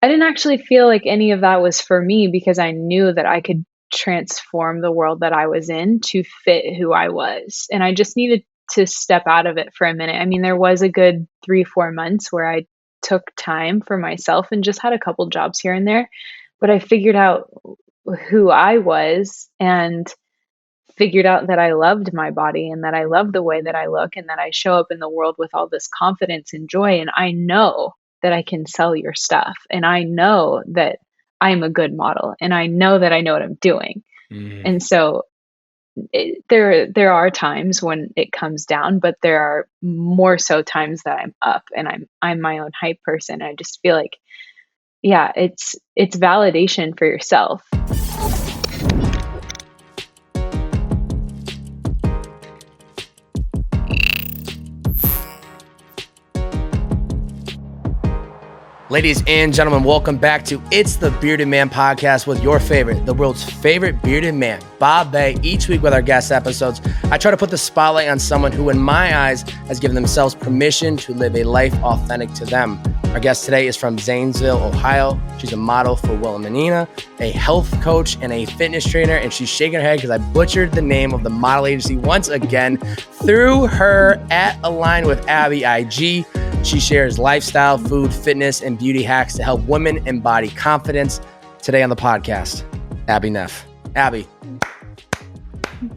I didn't actually feel like any of that was for me because I knew that I could transform the world that I was in to fit who I was. And I just needed to step out of it for a minute. I mean, there was a good 3, 4 months where I took time for myself and just had a couple jobs here and there, but I figured out who I was and figured out that I loved my body and that I love the way that I look and that I show up in the world with all this confidence and joy. And I know that I can sell your stuff. And I know that I'm a good model. And I know that I know what I'm doing. Mm. And so there are times when it comes down, but there are more so times that I'm up and I'm my own hype person. I just feel like, yeah, it's validation for yourself. Ladies and gentlemen, welcome back to It's the Bearded Man podcast with your favorite, the world's favorite bearded man, Bobbbaaaay. Each week with our guest episodes, I try to put the spotlight on someone who, in my eyes, has given themselves permission to live a life authentic to them. Our guest today is from Zanesville, Ohio. She's a model for Wilhelmina, a health coach, and a fitness trainer, and she's shaking her head because I butchered the name of the model agency once again. Through her at Align with Abby IG, she shares lifestyle, food, fitness, and beauty hacks to help women embody confidence. Today on the podcast, Abby Neff. Abby.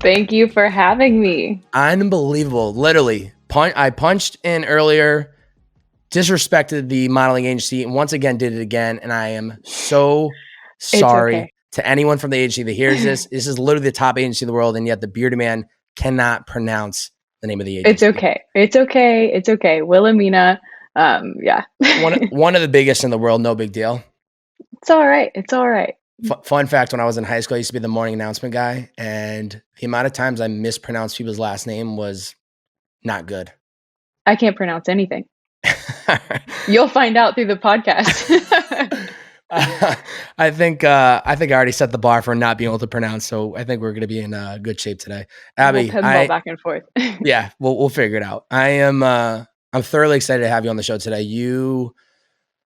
Thank you for having me. Unbelievable. Literally. I punched in earlier, disrespected the modeling agency, and once again did it again. And I am so sorry to anyone from the agency that hears this. This is literally the top agency in the world, and yet the bearded man cannot pronounce the name of the agency. It's okay. Wilhelmina. Yeah. one of the biggest in the world. No big deal. It's all right. Fun fact, when I was in high school, I used to be the morning announcement guy, and the amount of times I mispronounced people's last name was not good. I can't pronounce anything. You'll find out through the podcast. I think I already set the bar for not being able to pronounce, so I think we're going to be in good shape today. Abby, we'll pinball back and forth. Yeah, we'll figure it out. I'm thoroughly excited to have you on the show today. You,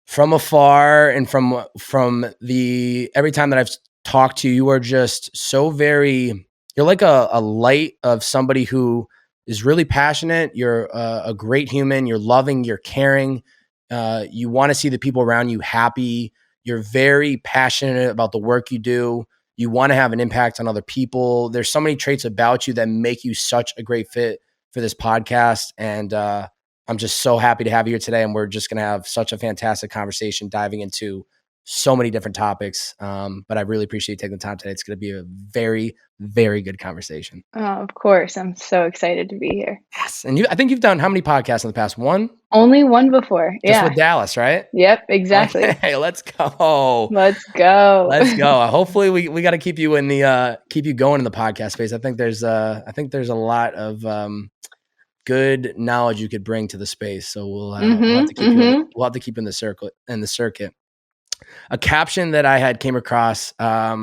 from afar and from the every time that I've talked to you, you are just so very. You're like a light of somebody who is really passionate. You're a great human. You're loving. You're caring. You want to see the people around you happy. You're very passionate about the work you do. You want to have an impact on other people. There's so many traits about you that make you such a great fit for this podcast. And I'm just so happy to have you here today. And we're just going to have such a fantastic conversation diving into so many different topics. But I really appreciate you taking the time today. It's going to be a very, very good conversation. Oh, of course. I'm so excited to be here. Yes. And I think you've done how many podcasts in the past? One? Only one before. Just with Dallas, right? Yep, exactly. Hey, let's go. Let's go. Hopefully we got to keep you in the keep you going in the podcast space. I think there's a lot of good knowledge you could bring to the space. So we'll have to keep you in the circuit. A caption that I had came across, I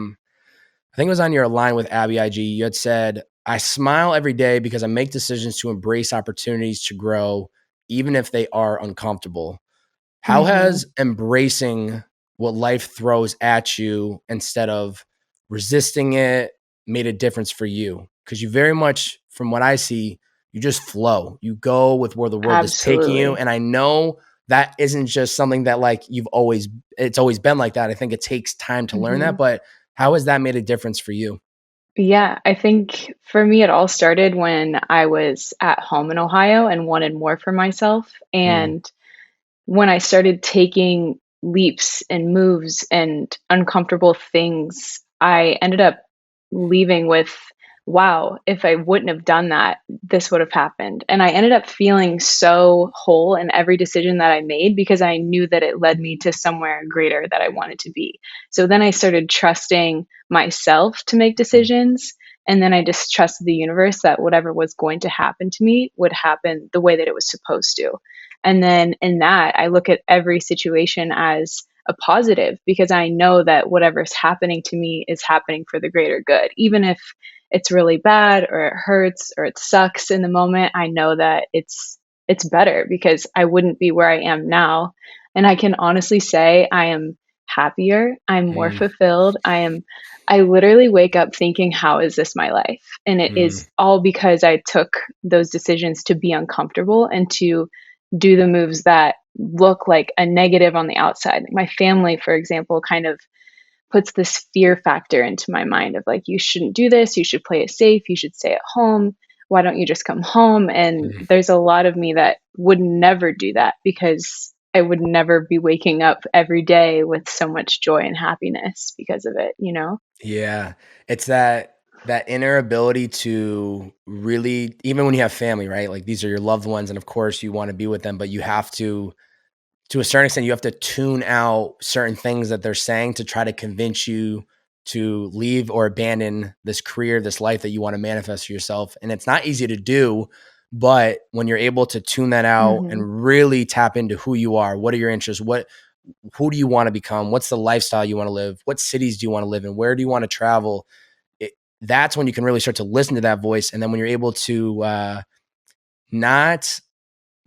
think it was on your Align with Abby IG. You had said, "I smile every day because I make decisions to embrace opportunities to grow, even if they are uncomfortable." How has embracing what life throws at you instead of resisting it made a difference for you? Because you very much, from what I see, you just flow. You go with where the world is taking you. And I know that isn't just something that like it's always been like that. I think it takes time to learn that, but how has that made a difference for you? Yeah, I think for me, it all started when I was at home in Ohio and wanted more for myself. And when I started taking leaps and moves and uncomfortable things, I ended up leaving with, wow, if I wouldn't have done that, this would have happened. And I ended up feeling so whole in every decision that I made because I knew that it led me to somewhere greater that I wanted to be. So then I started trusting myself to make decisions. And then I just trusted the universe that whatever was going to happen to me would happen the way that it was supposed to. And then in that, I look at every situation as a positive because I know that whatever's happening to me is happening for the greater good. Even if it's really bad or it hurts or it sucks in the moment, I know that it's better because I wouldn't be where I am now And I can honestly say I am happier, I'm more Mm, fulfilled. I literally wake up thinking, how is this my life? And it mm, is all because I took those decisions to be uncomfortable and to do the moves that look like a negative on the outside. My family, for example, kind of puts this fear factor into my mind of like, you shouldn't do this, you should play it safe, you should stay at home. Why don't you just come home? And mm. there's a lot of me that would never do that because I would never be waking up every day with so much joy and happiness because of it, you know? Yeah. It's that inner ability to really, even when you have family, right? Like these are your loved ones, and of course you want to be with them, but you have to a certain extent, you have to tune out certain things that they're saying to try to convince you to leave or abandon this career, this life that you want to manifest for yourself. And it's not easy to do, but when you're able to tune that out Mhm. and really tap into who you are, what are your interests, who do you want to become, what's the lifestyle you want to live, what cities do you want to live in, where do you want to travel, it, that's when you can really start to listen to that voice. And then when you're able to not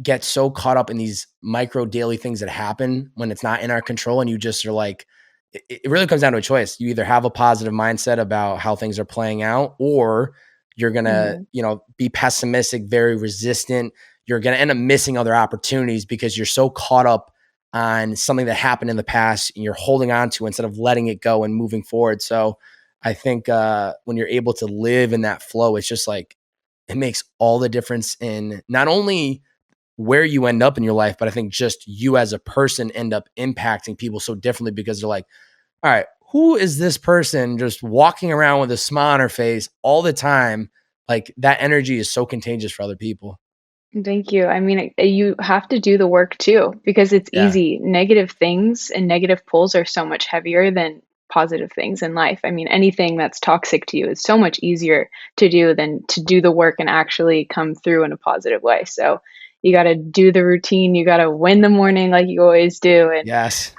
get so caught up in these micro daily things that happen when it's not in our control, and you just are like, it really comes down to a choice. You either have a positive mindset about how things are playing out, or you're going to, Mhm. be pessimistic, very resistant. You're going to end up missing other opportunities because you're so caught up on something that happened in the past and you're holding on to instead of letting it go and moving forward. So I think when you're able to live in that flow, it's just like, it makes all the difference in not only where you end up in your life, but I think just you as a person end up impacting people so differently because they're like, all right, who is this person just walking around with a smile on her face all the time? Like that energy is so contagious for other people. Thank you. I mean, you have to do the work too because it's Yeah. easy. Negative things and negative pulls are so much heavier than positive things in life. I mean, anything that's toxic to you is so much easier to do than to do the work and actually come through in a positive way. So you got to do the routine, you got to win the morning like you always do, and Yes.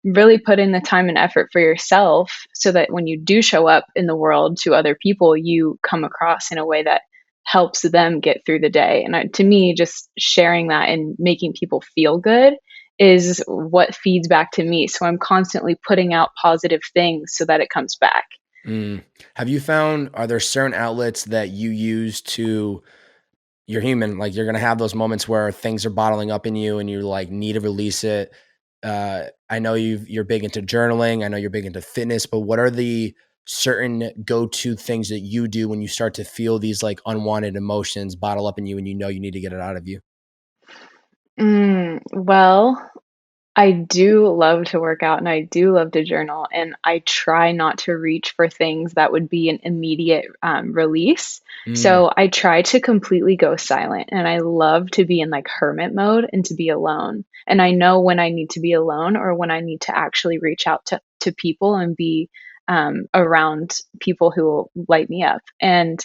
really put in the time and effort for yourself so that when you do show up in the world to other people, you come across in a way that helps them get through the day. And to me, just sharing that and making people feel good is what feeds back to me. So I'm constantly putting out positive things so that it comes back. Mm. Have you found, are there certain outlets that you use to, you're human, like you're going to have those moments where things are bottling up in you and you like need to release it. I know you're big into journaling. I know you're big into fitness, but what are the certain go-to things that you do when you start to feel these like unwanted emotions bottle up in you and you know you need to get it out of you? Well, I do love to work out and I do love to journal, and I try not to reach for things that would be an immediate release. Mm, So I try to completely go silent, and I love to be in like hermit mode and to be alone. And I know when I need to be alone or when I need to actually reach out to people and be around people who will light me up. And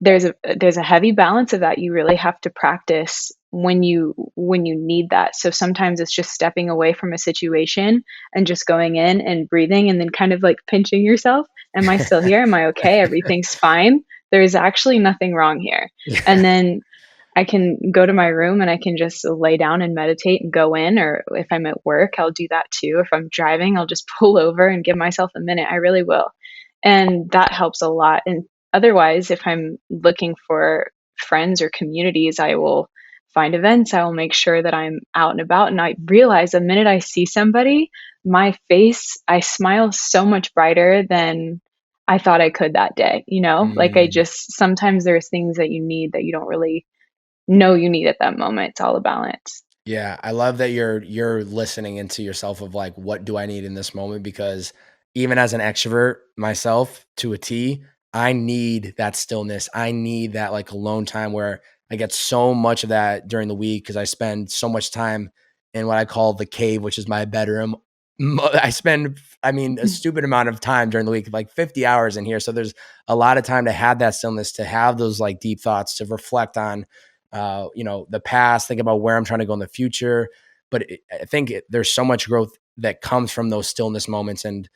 there's a heavy balance of that you really have to practice when you need that. So sometimes it's just stepping away from a situation and just going in and breathing and then kind of like pinching yourself. Am I still here? Am I okay? Everything's fine. There's actually nothing wrong here. And yeah. then I can go to my room and I can just lay down and meditate and go in, or if I'm at work, I'll do that too. If I'm driving, I'll just pull over and give myself a minute. I really will. And that helps a lot. And otherwise, if I'm looking for friends or communities, I will find events. I will make sure that I'm out and about. And I realize the minute I see somebody, my face, I smile so much brighter than I thought I could that day. Like I Mm. just, sometimes there's things that you need that you don't really know you need at that moment. It's all a balance. Yeah, I love that you're listening into yourself of like, what do I need in this moment? Because even as an extrovert myself to a T, I need that stillness. I need that like alone time where I get so much of that during the week because I spend so much time in what I call the cave, which is my bedroom. I spend, I mean, a stupid amount of time during the week, like 50 hours in here. So there's a lot of time to have that stillness, to have those like deep thoughts, to reflect on the past, think about where I'm trying to go in the future. But I think there's so much growth that comes from those stillness moments. And,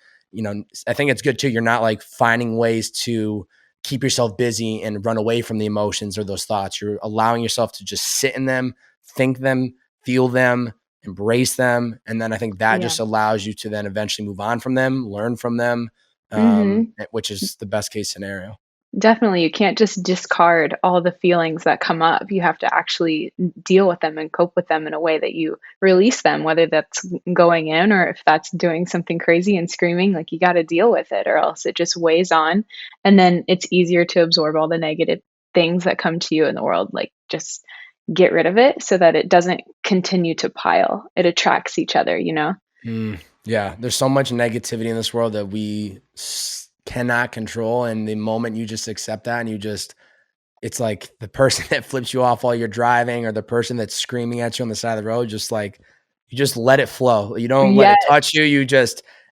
I think it's good too. You're not like finding ways to keep yourself busy and run away from the emotions or those thoughts. You're allowing yourself to just sit in them, think them, feel them, embrace them. And then I think that Yeah. just allows you to then eventually move on from them, learn from them, Mhm. which is the best case scenario. Definitely, you can't just discard all the feelings that come up. You have to actually deal with them and cope with them in a way that you release them, whether that's going in or if that's doing something crazy and screaming, like you got to deal with it or else it just weighs on. And then it's easier to absorb all the negative things that come to you in the world. Like just get rid of it so that it doesn't continue to pile. It attracts each other, you know? Yeah, there's so much negativity in this world that we cannot control. And the moment you just accept that and it's like the person that flips you off while you're driving or the person that's screaming at you on the side of the road, just like, you just let it flow. You don't let Yeah. it touch you.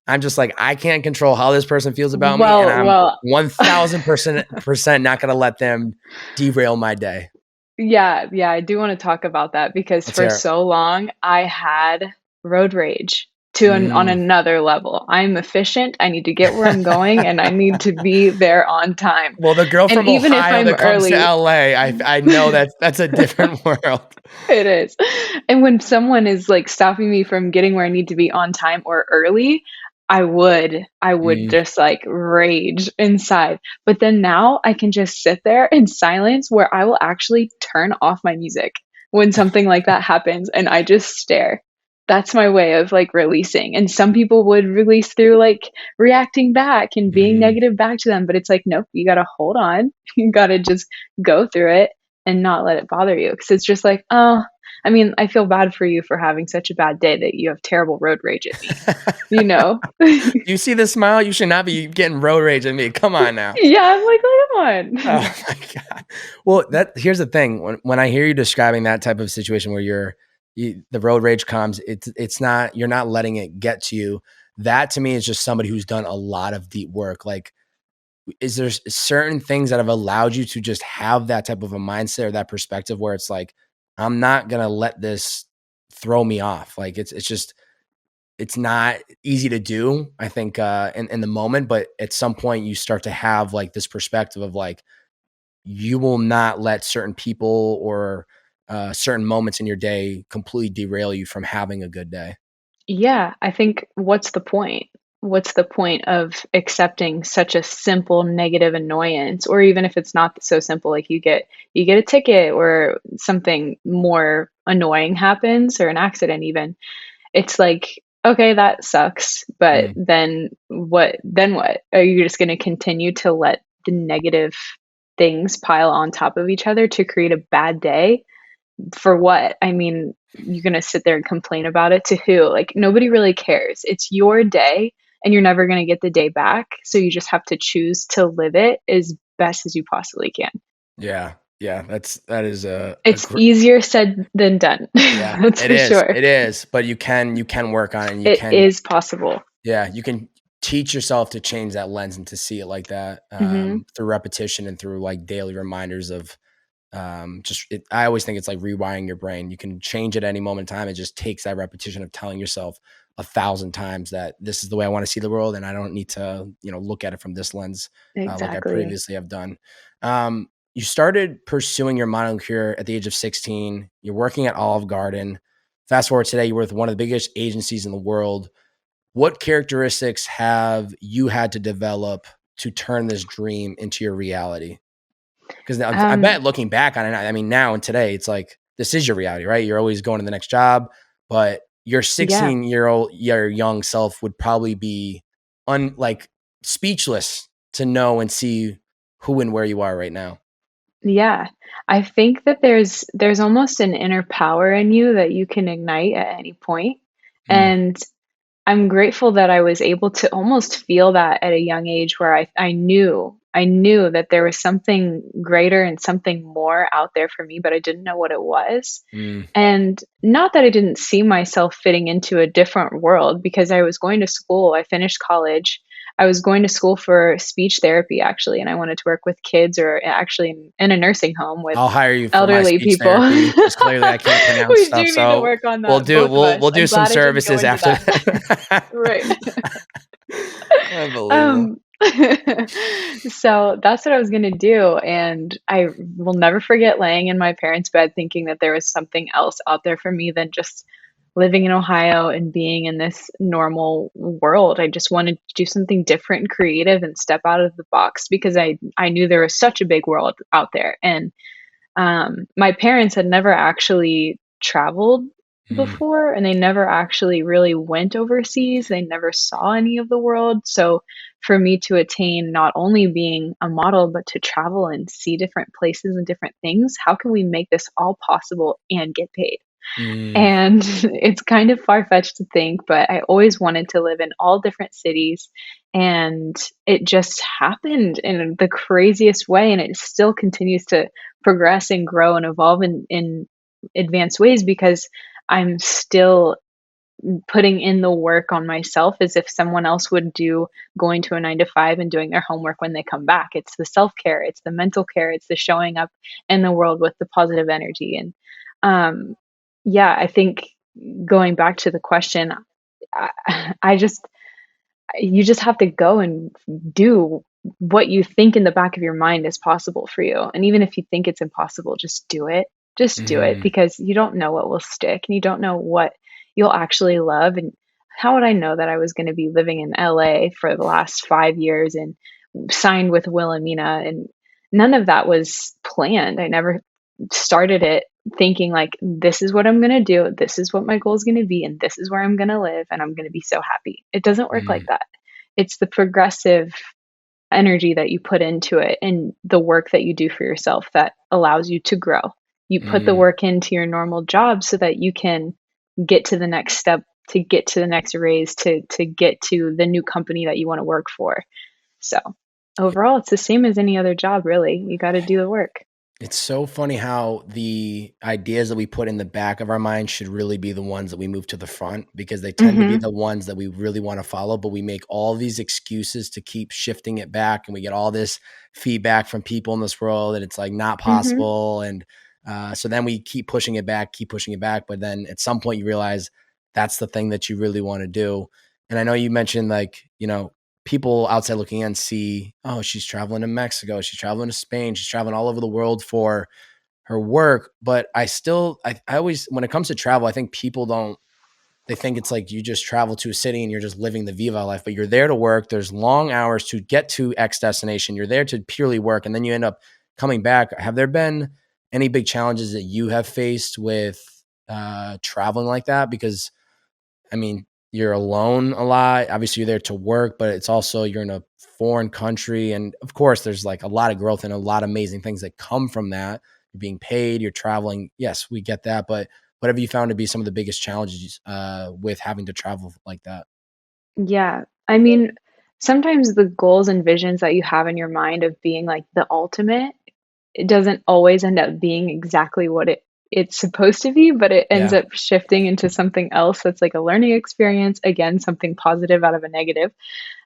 I'm just like, I can't control how this person feels about me. And I'm Well, 1000% not going to let them derail my day. yeah, yeah, I do wanna talk about that because Let's for hear it. so long, I had road rage to on Mm. another level. I'm efficient, I need to get where I'm going, and I need to be there on time. Well, the girl And from even if Ohio I'm that comes to early LA, I know that's a different world. it is. And when someone is, like, stopping me from getting where I need to be on time or early, I would Mm. just, like, rage inside. But then now I can just sit there in silence where I will actually turn off my music when something like that happens, and I just stare. That's my way of, like, releasing, and some people would release through, like, reacting back and being Mhm. negative back to them, but it's like, nope, you gotta hold on. You gotta just go through it and not let it bother you, because it's just like, "Oh," I mean, I feel bad for you for having such a bad day that you have terrible road rage at me, you know? You see the smile? You should not be getting road rage at me. Come on now. Yeah, I'm like, "Come on." Oh my god. Well, here's the thing. When I hear you describing that type of situation where the road rage comes, it's not, you're not letting it get to you. That to me is just somebody who's done a lot of deep work. Like, is there certain things that have allowed you to just have that type of a mindset or that perspective where it's like, I'm not gonna let this throw me off. Like it's not easy to do, I think, in the moment, but at some point you start to have like this perspective of like, you will not let certain people or certain moments in your day completely derail you from having a good day. Yeah, I think what's the point? What's the point of accepting such a simple negative annoyance? Or even if it's not so simple, like you get a ticket or something more annoying happens or an accident even. It's like, okay, that sucks, but Mm. then what? Are you just gonna continue to let the negative things pile on top of each other to create a bad day? For what? I mean, you're gonna sit there and complain about it to who? Like, nobody really cares. It's your day, and you're never gonna get the day back, so you just have to choose to live it as best as you possibly can. Yeah. Yeah. That is It's easier said than done. yeah, That's it for is. sure. It is. But you can work on it and you It can, is possible. yeah, you can teach yourself to change that lens and to see it like that, Mhm. through repetition and through like daily reminders of, I always think it's like rewiring your brain. You can change it at any moment in time. It just takes that repetition of telling yourself 1,000 times that this is the way I want to see the world. And I don't need to, look at it from this lens, like I Exactly. previously have done. You started pursuing your modeling career at the age of 16. You're working at Olive Garden. Fast forward today, you're with one of the biggest agencies in the world. What characteristics have you had to develop to turn this dream into your reality? Because I Um, bet looking back on it, I mean, now and today, it's like, this is your reality, right? You're always going to the next job, but your yeah. 16-year-old, your young self would probably be like speechless to know and see who and where you are right now. Yeah. I think that there's almost an inner power in you that you can ignite at any point, Mm, and I'm grateful that I was able to almost feel that at a young age where I knew that there was something greater and something more out there for me, but I didn't know what it was. mm. And not that I didn't see myself fitting into a different world because I was going to school, I finished college. I was going to school for speech therapy actually, and I wanted to work with kids or actually in a nursing home with I'll hire you for my elderly speech people. therapy because clearly I can't pronounce We stuff. do need to So work on we'll that, do both of we'll us. we'll I'm do some glad I didn't go services into after that. that. Right. Unbelievable. Um, so that's what I was gonna do, and I will never forget laying in my parents' bed thinking that there was something else out there for me than just living in Ohio and being in this normal world. I just wanted to do something different and creative and step out of the box because I knew there was such a big world out there. And my parents had never actually traveled Mm, before, and they never actually really went overseas. They never saw any of the world. So for me to attain not only being a model, but to travel and see different places and different things, how can we make this all possible and get paid? mm, And it's kind of far-fetched to think, but I always wanted to live in all different cities, and it just happened in the craziest way, and it still continues to progress and grow and evolve in advanced ways because I'm still putting in the work on myself as if someone else would do going to a 9 to 5 and doing their homework when they come back. It's the self-care, it's the mental care, it's the showing up in the world with the positive energy, and, um, yeah, I think going back to the question, I just you just have to go and do what you think in the back of your mind is possible for you. And even if you think it's impossible, just do it. Just do it mm, because you don't know what will stick and you don't know what you'll actually love. And how would I know that I was going to be living in LA for the last 5 years and signed with Wilhelmina? And none of that was planned. I never started it thinking like this is what I'm going to do, this is what my goal is going to be, and this is where I'm going to live and I'm going to be so happy. It doesn't work like mm, that. It's the progressive energy that you put into it and the work that you do for yourself that allows you to grow. You put the mm. work into your normal job so that you can get to the next step, to get to the next raise, to get to the new company that you want to work for. So, overall, it's the same as any other job really. You got to do the work. It's so funny how the ideas that we put in the back of our mind should really be the ones that we move to the front because they tend to be Mhm. the ones that we really want to follow, but we make all these excuses to keep shifting it back and we get all this feedback from people in this world and it's like not Mhm. possible. And so then we keep pushing it back. But then at some point you realize that's the thing that you really want to do. And I know you mentioned like, people outside looking in see, oh, she's traveling to Mexico, she's traveling to Spain, she's traveling all over the world for her work. But I always, when it comes to travel, I think people don't, they think it's like you just travel to a city and you're just living the Viva life, but you're there to work. There's long hours to get to X destination. You're there to purely work. And then you end up coming back. Have there been any big challenges that you have faced with traveling like that? Because I mean, you're alone a lot. Obviously, you're there to work, but it's also you're in a foreign country. And of course, there's like a lot of growth and a lot of amazing things that come from that. You're being paid, you're traveling. Yes, we get that. But what have you found to be some of the biggest challenges with having to travel like that? Yeah. I mean, sometimes the goals and visions that you have in your mind of being like the ultimate, it doesn't always end up being exactly what it's supposed to be, but it ends Yeah. up shifting into something else that's like a learning experience, again, something positive out of a negative.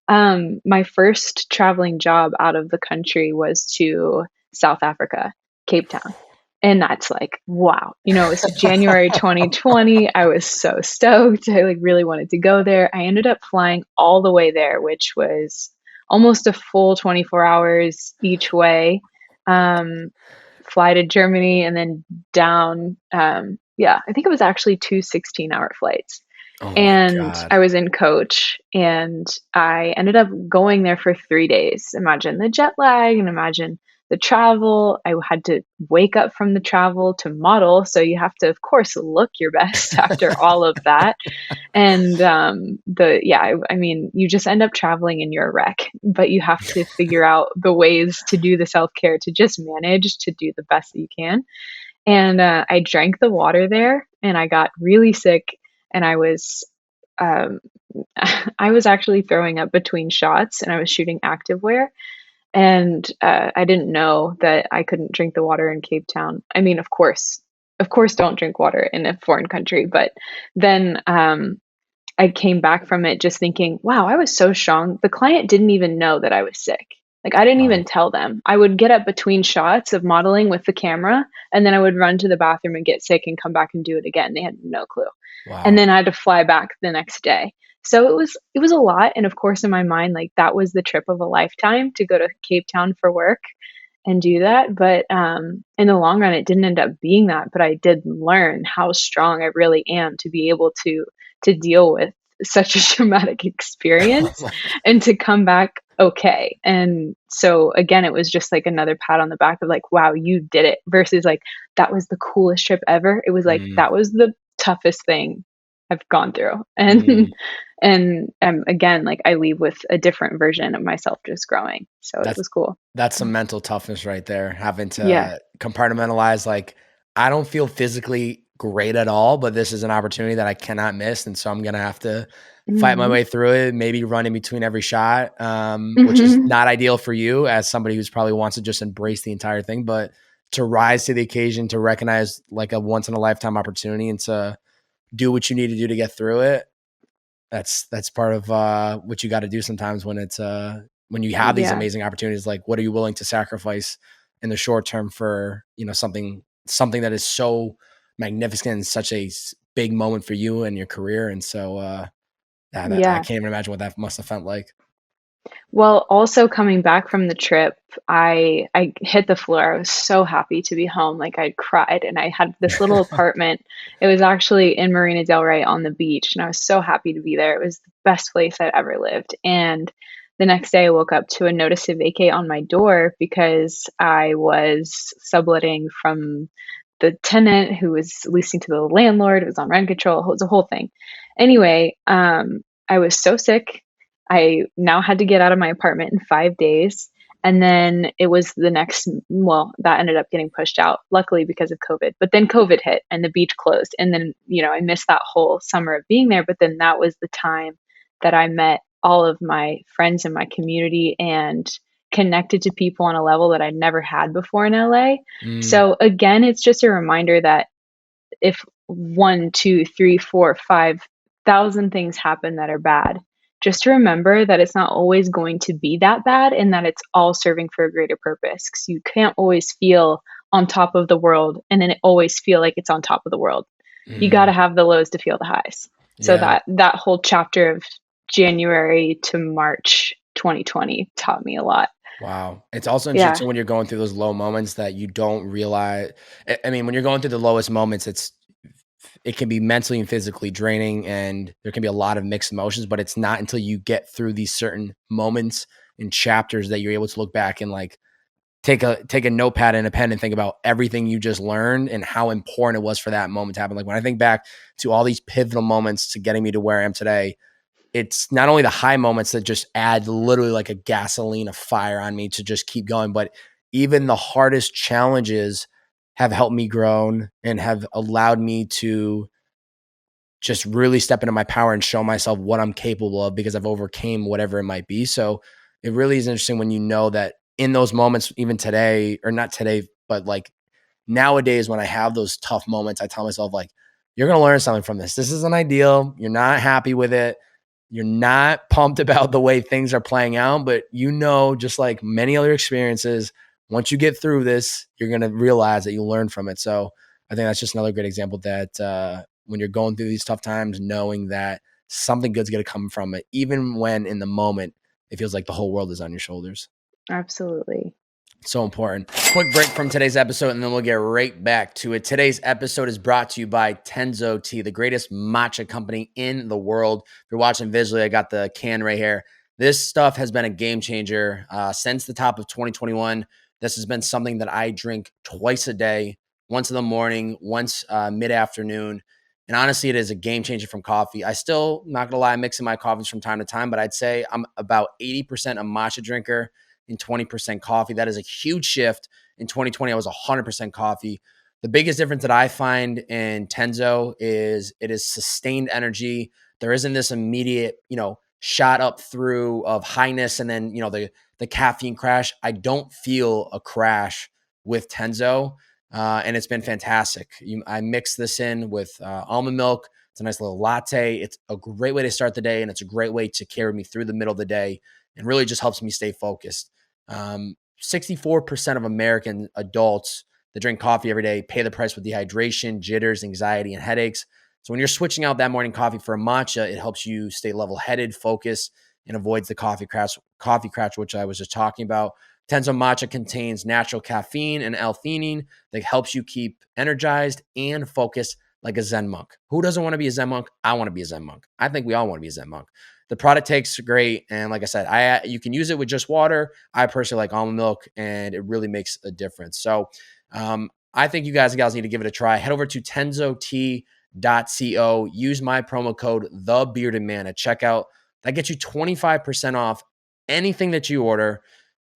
My first traveling job out of the country was to South Africa, Cape Town. And that's like, wow. It's January 2020. I was so stoked. I like really wanted to go there. I ended up flying all the way there, which was almost a full 24 hours each way. Um, Fly to Germany and then down. Yeah, I think it was actually two 16-hour flights. Oh my And God. I was in coach, and I ended up going there for 3 days. Imagine the jet lag and imagine the travel. I had to wake up from the travel to model, so you have to, of course, look your best after all of that. And, I mean, you just end up traveling and you're a wreck, but you have to figure out the ways to do the self-care, to just manage to do the best that you can. And, I drank the water there, and I got really sick, and um, I was actually throwing up between shots, and I was shooting activewear, and, I didn't know that I couldn't drink the water in Cape Town. I mean, of course, don't drink water in a foreign country, but then, I came back from it just thinking, "Wow, I was so strong." The client didn't even know that I was sick. Like, I didn't even Wow. tell them. I would get up between shots of modeling with the camera, and then I would run to the bathroom and get sick and come back and do it again. They had no clue. And Wow. then I had to fly back the next day. So it was a lot, and of course, in my mind, like, that was the trip of a lifetime to go to Cape Town for work, and do that. But in the long run, it didn't end up being that. But I did learn how strong I really am to be able to deal with such a traumatic experience and to come back okay. And so again, it was just like another pat on the back of like, wow, you did it versus like, that was the coolest trip ever. It was like, Mm, that was the toughest thing I've gone through. And mm. again, like I leave with a different version of myself just growing. So it That's was cool. that's some mental toughness right there, having Yeah. to compartmentalize, like, I don't feel physically great at all, but this is an opportunity that I cannot miss, and so I'm gonna have to fight my Mhm. way through it, maybe run in between every shot, which is Mhm. not ideal for you as somebody who's probably wants to just embrace the entire thing, but to rise to the occasion, to recognize, like, a once in a lifetime opportunity and to do what you need to do to get through it, that's part of what you got to do sometimes when you have these Yeah. amazing opportunities. Like, what are you willing to sacrifice in the short term for something that is so magnificent and such a big moment for you and your career? And so, yeah, I Yeah. can't even imagine what that must have felt like. Well, also coming back from the trip, I hit the floor. I was so happy to be home. Like I cried and I had this little apartment. It was actually in Marina Del Rey on the beach and I was so happy to be there. It was the best place I'd ever lived. And the next day I woke up to a notice to vacate on my door because I was subletting from the tenant who was leasing to the landlord. It was on rent control. It was a whole thing. Anyway, I was so sick. I now had to get out of my apartment in 5 days. And then it was the next, well, that ended up getting pushed out, luckily because of COVID. But then COVID hit and the beach closed. And then, I missed that whole summer of being there. But then that was the time that I met all of my friends in my community and connected to people on a level that I'd never had before in LA. Mm, So again, it's just a reminder that if one, two, three, four, 5,000 things happen that are bad, just to remember that it's not always going to be that bad and that it's all serving for a greater purpose. Because you can't always feel on top of the world and then it always feel like it's on top of the world. You got to mm, have the lows to feel the highs. So yeah. that whole chapter of January to March 2020 taught me a lot. Wow. It's also Yeah. interesting when you're going through those low moments that you don't realize. I mean, when you're going through the lowest moments, it can be mentally and physically draining and there can be a lot of mixed emotions, but it's not until you get through these certain moments and chapters that you're able to look back and like take a notepad and a pen and think about everything you just learned and how important it was for that moment to happen. Like when I think back to all these pivotal moments to getting me to where I am today, it's not only the high moments that just add literally like a gasoline of fire on me to just keep going, but even the hardest challenges have helped me grow and have allowed me to just really step into my power and show myself what I'm capable of because I've overcame whatever it might be. So it really is interesting when you know that in those moments, even today, or not today, but like nowadays when I have those tough moments, I tell myself like, you're going to learn something from this. This isn't ideal. You're not happy with it. You're not pumped about the way things are playing out, but just like many other experiences, once you get through this, you're going to realize that you learn from it. So I think that's just another great example that when you're going through these tough times, knowing that something good's going to come from it, even when in the moment it feels like the whole world is on your shoulders. Absolutely. So important. Quick break from today's episode, and then we'll get right back to it. Today's episode is brought to you by Tenzo Tea, the greatest matcha company in the world. If you're watching visually, I got the can right here. This stuff has been a game changer since the top of 2021. This has been something that I drink twice a day, once in the morning, once mid-afternoon. And honestly, it is a game changer from coffee. I still, not going to lie, mixing my coffees from time to time, but I'd say I'm about 80% a matcha drinker and 20% coffee. That is a huge shift. In 2020, I was 100% coffee. The biggest difference that I find in Tenzo is it is sustained energy. There isn't this immediate, shot up through of highness and then, the caffeine crash. I don't feel a crash with Tenzo, and it's been fantastic. I mix this in with almond milk. It's a nice little latte. It's a great way to start the day, and it's a great way to carry me through the middle of the day and really just helps me stay focused. 64% of American adults that drink coffee every day pay the price with dehydration, jitters, anxiety, and headaches. So when you're switching out that morning coffee for a matcha, it helps you stay level-headed, focused, and avoids the coffee crash, coffee crash, which I was just talking about. Tenzo Matcha contains natural caffeine and L-theanine that helps you keep energized and focused like a Zen monk. Who doesn't want to be a Zen monk? I want to be a Zen monk. I think we all want to be a Zen monk. The product tastes great. And like I said, you can use it with just water. I personally like almond milk, and it really makes a difference. So I think you guys and gals need to give it a try. Head over to tenzotea.co. Use my promo code TheBeardedMan at checkout. That gets you 25% off anything that you order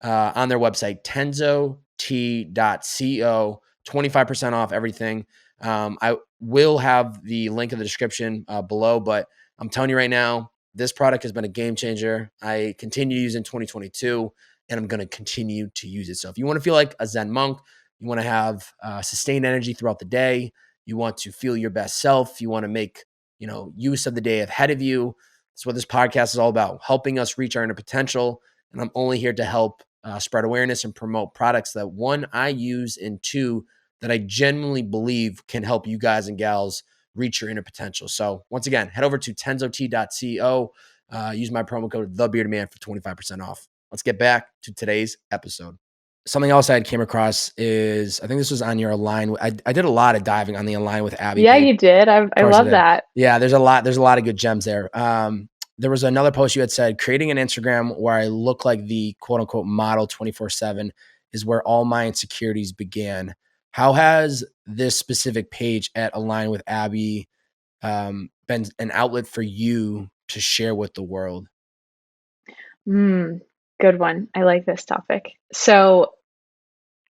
on their website, tenzotea.co. 25% off everything. I will have the link in the description below, but I'm telling you right now, this product has been a game changer. I continue to use it in 2022, and I'm going to continue to use it. So if you want to feel like a Zen monk, you want to have sustained energy throughout the day, you want to feel your best self, you want to make use of the day ahead of you. That's what this podcast is all about, helping us reach our inner potential. And I'm only here to help spread awareness and promote products that, one, I use, and two, that I genuinely believe can help you guys and gals reach your inner potential. So once again, head over to tenzotea.co. Use my promo code TheBeardedMan for 25% off. Let's get back to today's episode. Something else I came across is, I think this was on your Align. I did a lot of diving on the Align with Abby. Yeah, you did. I love that. Yeah, there's a lot of good gems there. There was another post you had said, creating an Instagram where I look like the quote unquote model 24/7 is where all my insecurities began. How has this specific page at Align with Abby been an outlet for you to share with the world? Good one. I like this topic. So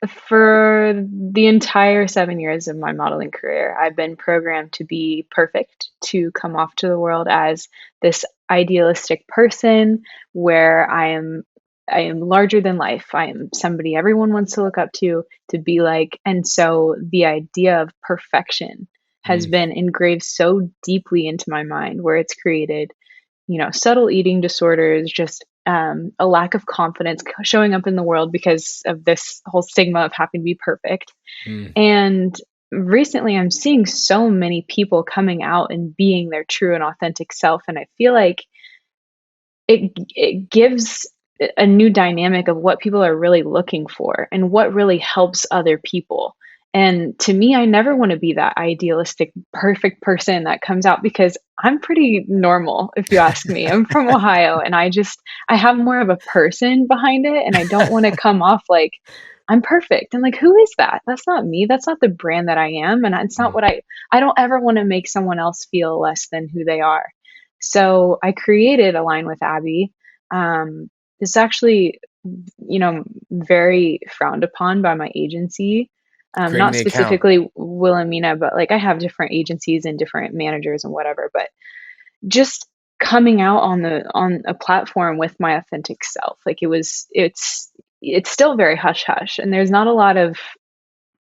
for the entire 7 years of my modeling career, I've been programmed to be perfect, to come off to the world as this idealistic person where I am larger than life. I am somebody everyone wants to look up to be like. And so the idea of perfection has been engraved so deeply into my mind, where it's created, subtle eating disorders, just a lack of confidence showing up in the world because of this whole stigma of having to be perfect. And recently I'm seeing so many people coming out and being their true and authentic self. And I feel like it gives a new dynamic of what people are really looking for and what really helps other people. And to me, I never want to be that idealistic, perfect person that comes out, because I'm pretty normal, if you ask me. I'm from Ohio, and I have more of a person behind it. And I don't want to come off like I'm perfect. And like, who is that? That's not me. That's not the brand that I am. And it's not what I don't ever want to make someone else feel less than who they are. So I created Align with Abby. It's actually, very frowned upon by my agency. Not specifically Wilhelmina, but like I have different agencies and different managers and whatever, but just coming out on a platform with my authentic self. Like it's still very hush hush, and there's not a lot of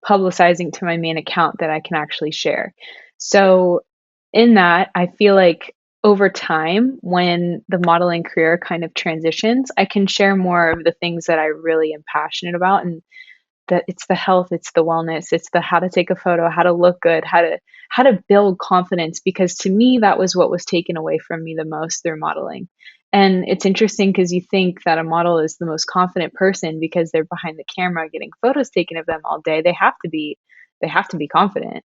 publicizing to my main account that I can actually share. So in that, I feel like over time, when the modeling career kind of transitions, I can share more of the things that I really am passionate about, and that it's the health, it's the wellness, it's the how to take a photo, how to look good, how to build confidence, because to me that was what was taken away from me the most through modeling. And it's interesting because you think that a model is the most confident person because they're behind the camera getting photos taken of them all day. They have to be confident.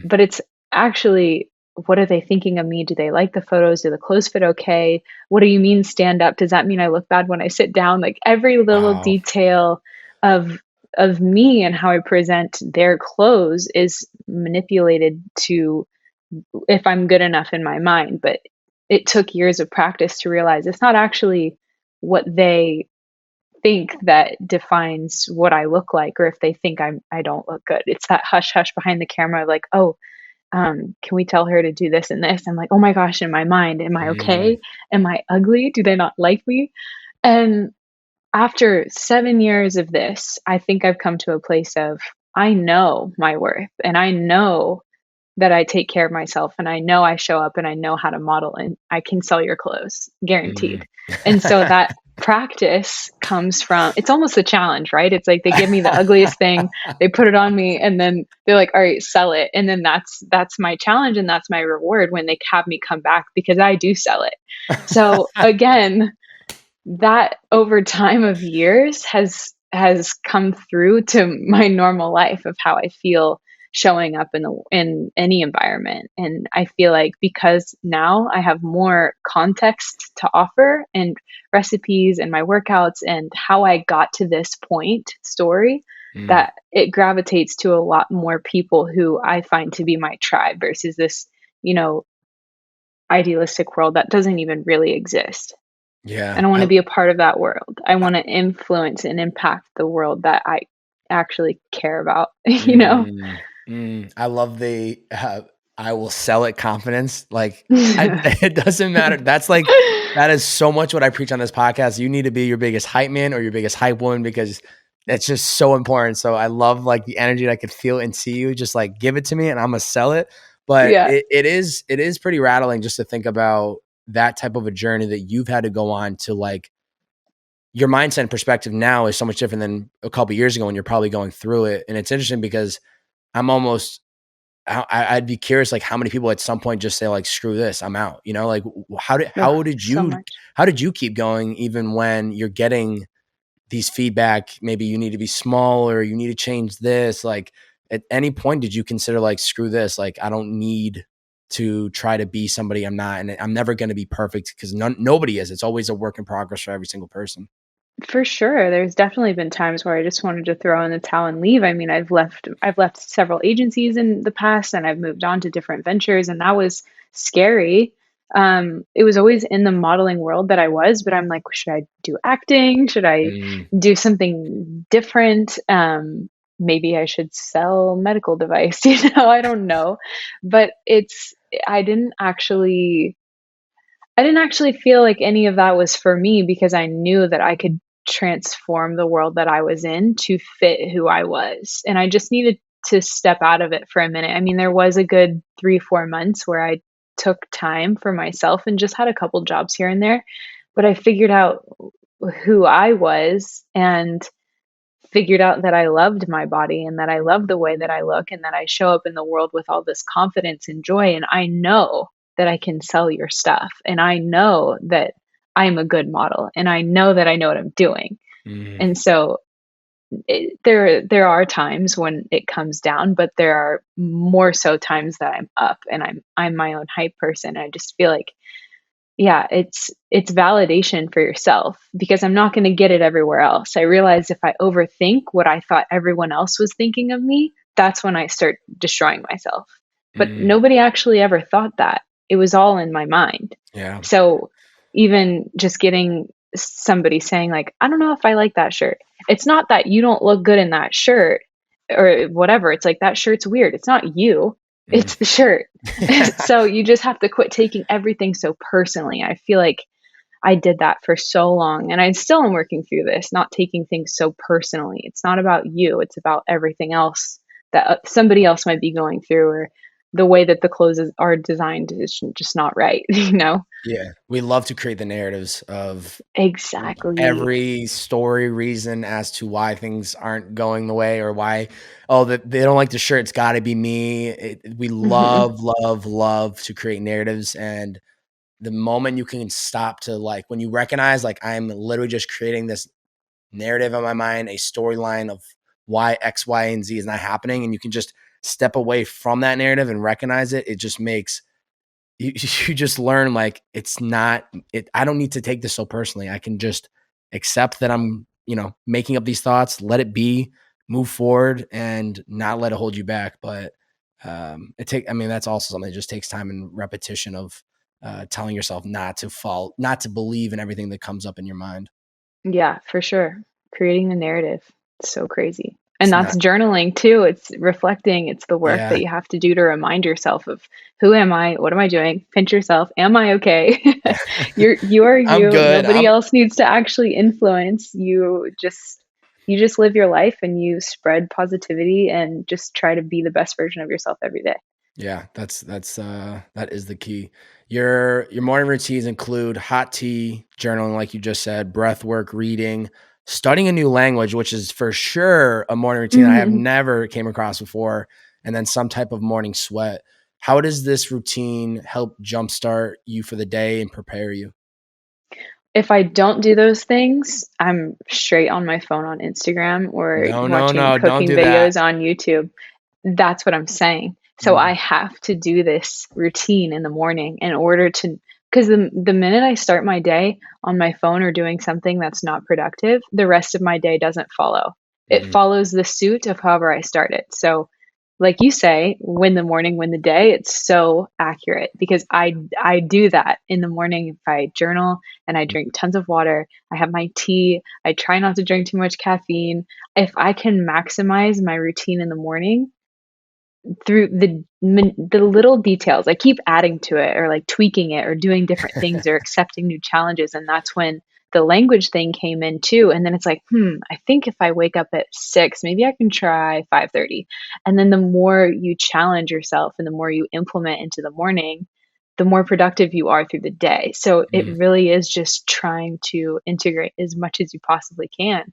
But it's actually, what are they thinking of me? Do they like the photos? Do the clothes fit okay? What do you mean stand up? Does that mean I look bad when I sit down? Like every little detail of me and how I present their clothes is manipulated to, if I'm good enough in my mind. But it took years of practice to realize it's not actually what they think that defines what I look like, or if they think I don't look good. It's that hush hush behind the camera, like, oh, can we tell her to do this and this? I'm like, oh my gosh, in my mind, am I okay? Am I ugly? Do they not like me? And after 7 years of this, I think I've come to a place of, I know my worth, and I know that I take care of myself, and I know I show up, and I know how to model, and I can sell your clothes, guaranteed. And so that practice comes from, it's almost a challenge, right? It's like they give me the ugliest thing, they put it on me, and then they're like, all right, sell it. And then that's my challenge, and that's my reward when they have me come back, because I do sell it. So again, that over time of years has come through to my normal life of how I feel showing up in any environment. And I feel like because now I have more context to offer and recipes and my workouts and how I got to this point story, Mm, that it gravitates to a lot more people who I find to be my tribe versus this, you know, idealistic world that doesn't even really exist. I yeah. don't wanna be a part of that world. I wanna influence and impact the world that I actually care about, you know? I love the, I will sell it confidence. Like, I it doesn't matter. That's like that is so much what I preach on this podcast. You need to be your biggest hype man or your biggest hype woman because that's just so important. So I love like the energy that I could feel and see you. Just like give it to me and I'm gonna sell it. But Yeah, it is pretty rattling just to think about that type of a journey that you've had to go on to like your mindset and perspective now is so much different than a couple years ago when you're probably going through it. And it's interesting because I'm almost I'd be curious, like how many people at some point just say like, "Screw this, I'm out." You know, like ugh, so much. how did you keep going even when you're getting these feedback? Maybe you need to be smaller, you need to change this. Like at any point, did you consider like, "Screw this, like I don't need to try to be somebody I'm not, and I'm never going to be perfect because nobody is. It's always a work in progress for every single person." For sure, there's definitely been times where I just wanted to throw in the towel and leave. I mean, I've left several agencies in the past, and I've moved on to different ventures, and that was scary. It was always in the modeling world that I was, but I'm like, should I do acting? Should I Mm, do something different? Maybe I should sell medical device, I don't know. But I didn't actually I didn't actually feel like any of that was for me because I knew that I could transform the world that I was in to fit who I was. And I just needed to step out of it for a minute. I mean, there was a good 3, 4 months where I took time for myself and just had a couple jobs here and there, but I figured out who I was and figured out that I loved my body and that I love the way that I look and that I show up in the world with all this confidence and joy. And I know that I can sell your stuff. And I know that I'm a good model. And I know that I know what I'm doing. mm. And so there are times when it comes down, but there are more so times that I'm up and I'm my own hype person. I just feel like yeah, it's validation for yourself because I'm not gonna get it everywhere else. I realize if I overthink what I thought everyone else was thinking of me, that's when I start destroying myself. But Mm, nobody actually ever thought that. It was all in my mind. yeah. So even just getting somebody saying like, "I don't know if I like that shirt." It's not that you don't look good in that shirt or whatever. It's like that shirt's weird. It's not you. Mm. It's the shirt. So you just have to quit taking everything so personally. I feel like I did that for so long and I still am working through this, not taking things so personally. It's not about you, it's about everything else that somebody else might be going through or the way that the clothes are designed is just not right, you know? Yeah, we love to create the narratives of Exactly. every story reason as to why things aren't going the way or why, oh, that they don't like the shirt, it's gotta be me. We Mhm. love, love, love to create narratives, and the moment you can stop to, like when you recognize, like, I'm literally just creating this narrative in my mind, a storyline of why X, Y, and Z is not happening, and you can just step away from that narrative and recognize it, it just makes you you just learn like it's not it I don't need to take this so personally. I can just accept that I'm, making up these thoughts, let it be, move forward and not let it hold you back. But I mean, that's also something that just takes time and repetition of telling yourself not to believe in everything that comes up in your mind. Yeah, for sure. Creating the narrative. It's so crazy. And It's that's not, journaling too. It's reflecting. It's the work yeah. that you have to do to remind yourself of who am I? What am I doing? Pinch yourself. Am I okay? You are I'm you. good. Nobody else needs to actually influence. You just live your life and you spread positivity and just try to be the best version of yourself every day. Yeah, that is the key. Your morning routines include hot tea, journaling, like you just said, breath work, reading, studying a new language, which is for sure a morning routine I have never came across before, and then some type of morning sweat. How does this routine help jumpstart you for the day and prepare you? if I don't do those things, I'm straight on my phone on Instagram or No, no, watching no, don't cooking do that. videos on YouTube. That's what I'm saying. So I have to do this routine in the morning in order to, because the minute I start my day on my phone or doing something that's not productive, the rest of my day doesn't follow. It Mhm. follows the suit of however I start it. So like you say, win the morning, win the day. It's so accurate because I do that in the morning. If I journal and I drink tons of water, I have my tea, I try not to drink too much caffeine. If I can maximize my routine in the morning, through the little details, I keep adding to it or like tweaking it or doing different things or accepting new challenges, and that's when the language thing came in too, and then it's like, I think if I wake up at 6, maybe I can try 5:30, and then the more you challenge yourself and the more you implement into the morning, the more productive you are through the day. So it Mhm. really is just trying to integrate as much as you possibly can.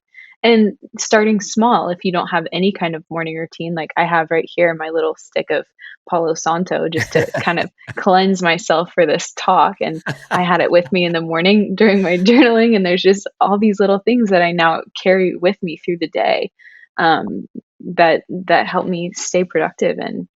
And starting small, if you don't have any kind of morning routine, like I have right here, my little stick of Palo Santo, just to kind of cleanse myself for this talk. And I had it with me in the morning during my journaling. And there's just all these little things that I now carry with me through the day, that help me stay productive. And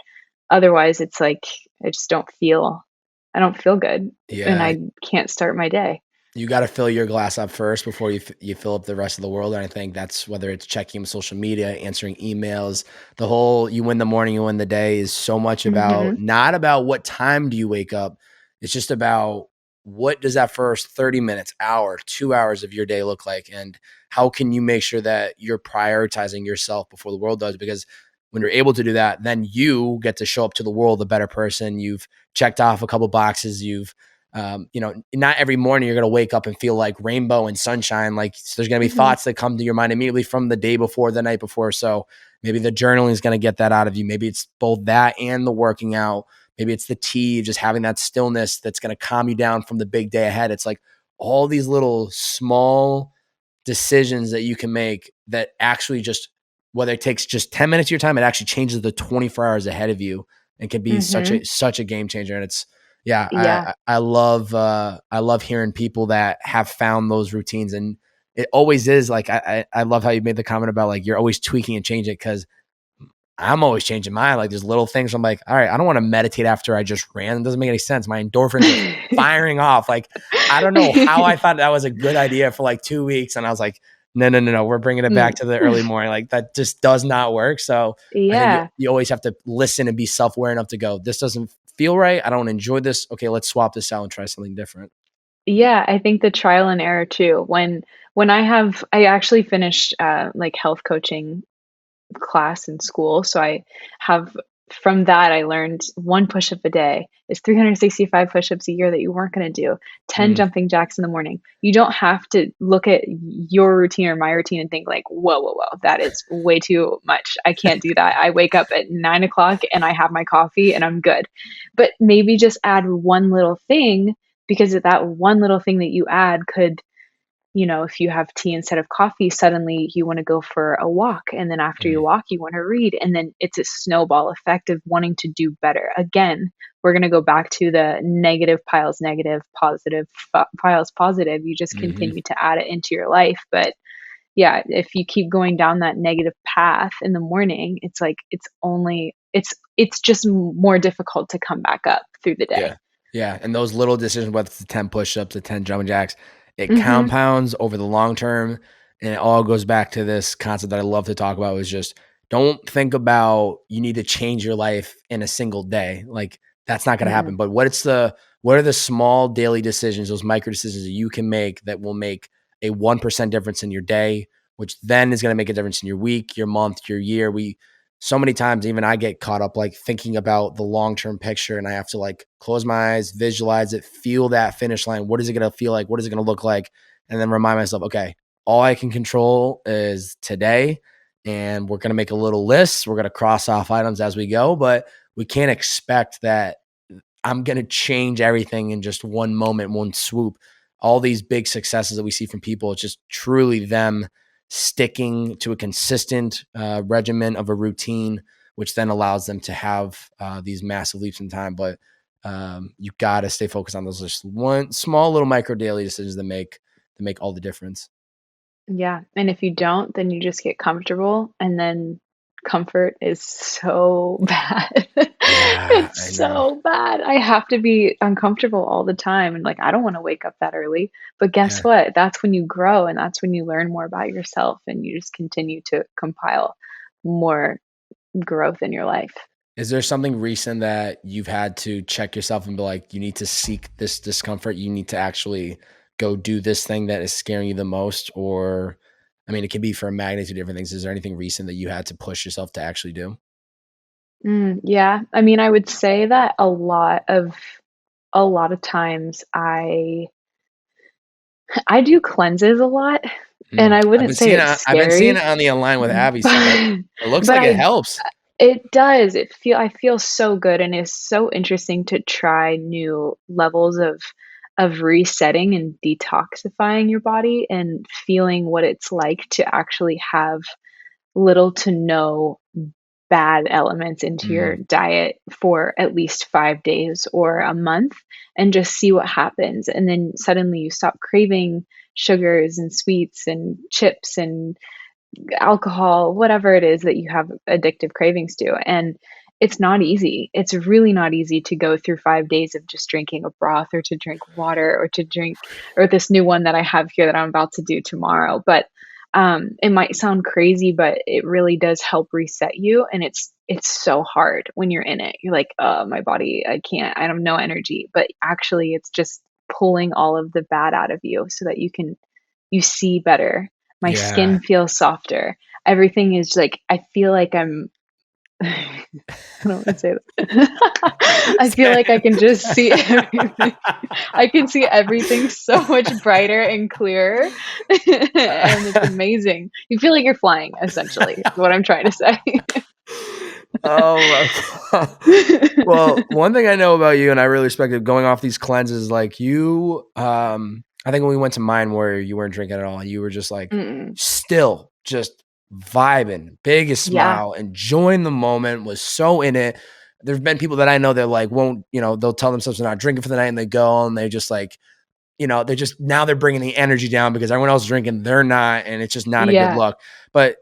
otherwise, it's like I just I don't feel good, and Yeah, I can't start my day. you gotta fill your glass up first before you fill up the rest of the world, and I think that's whether it's checking social media, answering emails, the whole you win the morning, you win the day is so much about Hmm. not about what time do you wake up, it's just about what does that first 30 minutes, hour, 2 hours of your day look like, and how can you make sure that you're prioritizing yourself before the world does, because when you're able to do that, then you get to show up to the world a better person, you've checked off a couple boxes, you've not every morning you're going to wake up and feel like rainbow and sunshine. Like so there's going to be Hmm. thoughts that come to your mind immediately from the day before, the night before. So maybe the journaling is going to get that out of you. Maybe it's both that and the working out. Maybe it's the tea, just having that stillness that's going to calm you down from the big day ahead. It's like all these little small decisions that you can make that actually just, whether it takes just 10 minutes of your time, it actually changes the 24 hours ahead of you and can be Hmm. such a game changer. And it's, yeah, Yeah. I love hearing people that have found those routines, and it always is like I love how you made the comment about like you're always tweaking and changing it, because I'm always changing mine. Like there's little things I'm like, all right, I don't want to meditate after I just ran. It doesn't make any sense. My endorphins are firing off. Like I don't know how I thought that was a good idea for like 2 weeks, and I was like, no, no, no, no, we're bringing it back Mm. to the early morning. Like that just does not work. So I think Yeah. you always have to listen and be self aware enough to go, this doesn't feel right. I don't enjoy this. Okay, let's swap this out and try something different. Yeah, I think the trial and error too. When I actually finished like health coaching class in school, so I have from that I learned one push-up a day is 365 push-ups a year that you weren't going to do. 10 Mm, jumping jacks in the morning. You don't have to look at your routine or my routine and think like, whoa, whoa, whoa, that is way too much. I can't do that. I wake up at 9 o'clock and I have my coffee and I'm good. But maybe just add one little thing, because of that one little thing that you add could, if you have tea instead of coffee, suddenly you want to go for a walk. And then after you mm, walk, you want to read. And then it's a snowball effect of wanting to do better. Again, we're going to go back to the negative piles negative, positive piles positive. You just mhm. continue to add it into your life. But yeah, if you keep going down that negative path in the morning, it's like it's just more difficult to come back up through the day. Yeah. Yeah, and those little decisions, whether it's the 10 push-ups, the 10 jumping jacks, it Mhm. compounds over the long term, and it all goes back to this concept that I love to talk about, is just don't think about you need to change your life in a single day. Like, that's not gonna Mm-mm. happen, but what are the small daily decisions, those micro decisions that you can make that will make a 1% difference in your day, which then is gonna make a difference in your week, your month, your year. We so many times even I get caught up like thinking about the long-term picture, and I have to like close my eyes, visualize it, feel that finish line. What is it going to feel like? What is it going to look like? And then remind myself, okay, all I can control is today, and we're going to make a little list. We're going to cross off items as we go, but we can't expect that I'm going to change everything in just one moment, one swoop. All these big successes that we see from people, it's just truly them sticking to a consistent regimen of a routine, which then allows them to have these massive leaps in time. But you got to stay focused on those just one small little micro daily decisions that make make all the difference. Yeah, and if you don't, then you just get comfortable, and then comfort is so bad. Yeah, I It's know. so bad. I have to be uncomfortable all the time, and, like, I don't wanna wake up that early, but guess Yeah. what? That's when you grow, and that's when you learn more about yourself, and you just continue to compile more growth in your life. Is there something recent that you've had to check yourself and be like, you need to seek this discomfort? You need to actually go do this thing that is scaring you the most? Or, I mean, it can be for a magnitude of different things. Is there anything recent that you had to push yourself to actually do? Yeah, I mean, I would say that a lot of times I do cleanses a lot, and I I've wouldn't been say seeing it's it. I've been seeing it scary, on the Align with Abby stuff. but It looks but like it I helps. it does. I feel so good, and it's so interesting to try new levels of resetting and detoxifying your body and feeling what it's like to actually have little to no bad elements into your Mm, diet for at least 5 days or a month and just see what happens, and then suddenly you stop craving sugars and sweets and chips and alcohol, whatever it is that you have addictive cravings to. And it's not easy. It's really not easy to go through 5 days of just drinking a broth or to drink water or to drink or this new one that I have here that I'm about to do tomorrow. But it might sound crazy, but it really does help reset you. And it's so hard when you're in it. You're like, oh, my body, I can't, I have no energy. But actually, it's just pulling all of the bad out of you so that you see better. My yeah. skin feels softer. Everything is like I feel like I'm I don't wanna say that. I feel like I can just see everything. I can see everything so much brighter and clearer, and it's amazing. You feel like you're flying, essentially, is what I'm trying to say. Oh my God. Well, one thing I know about you, and I really respect it, going off these cleanses, like you, I think when we went to mine where you weren't drinking at all, you were just like Mm. still just vibing, biggest Yeah, smile, enjoying the moment, was so in it. There's been people that I know that like won't, they'll tell themselves they're not drinking for the night and they go and they just like, they're just now they're bringing the energy down because everyone else is drinking, they're not, and it's just not a good yeah, look. But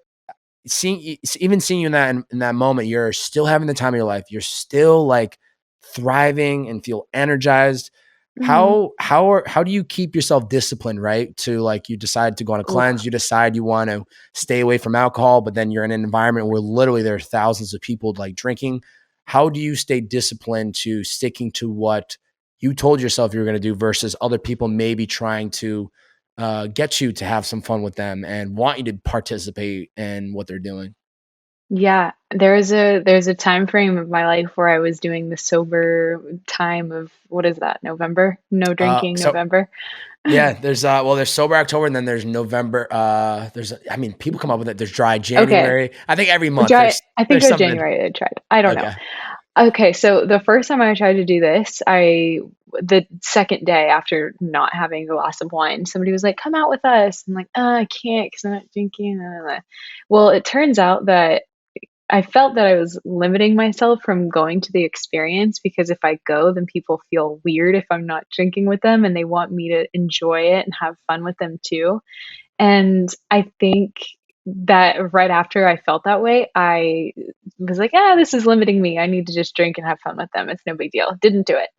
even seeing you in that moment, you're still having the time of your life. You're still like thriving and feel energized. mhm. How do you keep yourself disciplined, right? To like you decide to go on a Oof. cleanse, you decide you want to stay away from alcohol, but then you're in an environment where literally there are thousands of people like drinking. How do you stay disciplined to sticking to what you told yourself you were going to do versus other people maybe trying to get you to have some fun with them and want you to participate in what they're doing? Yeah, there's a time frame of my life where I was doing the sober time of what is that? November? No drinking So November. yeah, there's sober October and then there's November. I mean, people come up with it. There's dry Okay. January. I think every month Dry I think there's it was something. January I tried. I don't know. Okay. Okay, so the first time I tried to do this, the second day after not having a glass of wine, somebody was like, "Come out with us." I'm like, I can't because 'cause I'm not drinking." Well, it turns out that I felt that I was limiting myself from going to the experience because if I go, then people feel weird if I'm not drinking with them and they want me to enjoy it and have fun with them too. And I think that right after I felt that way, I was like, this is limiting me. I need to just drink and have fun with them. It's no big deal." Didn't do it.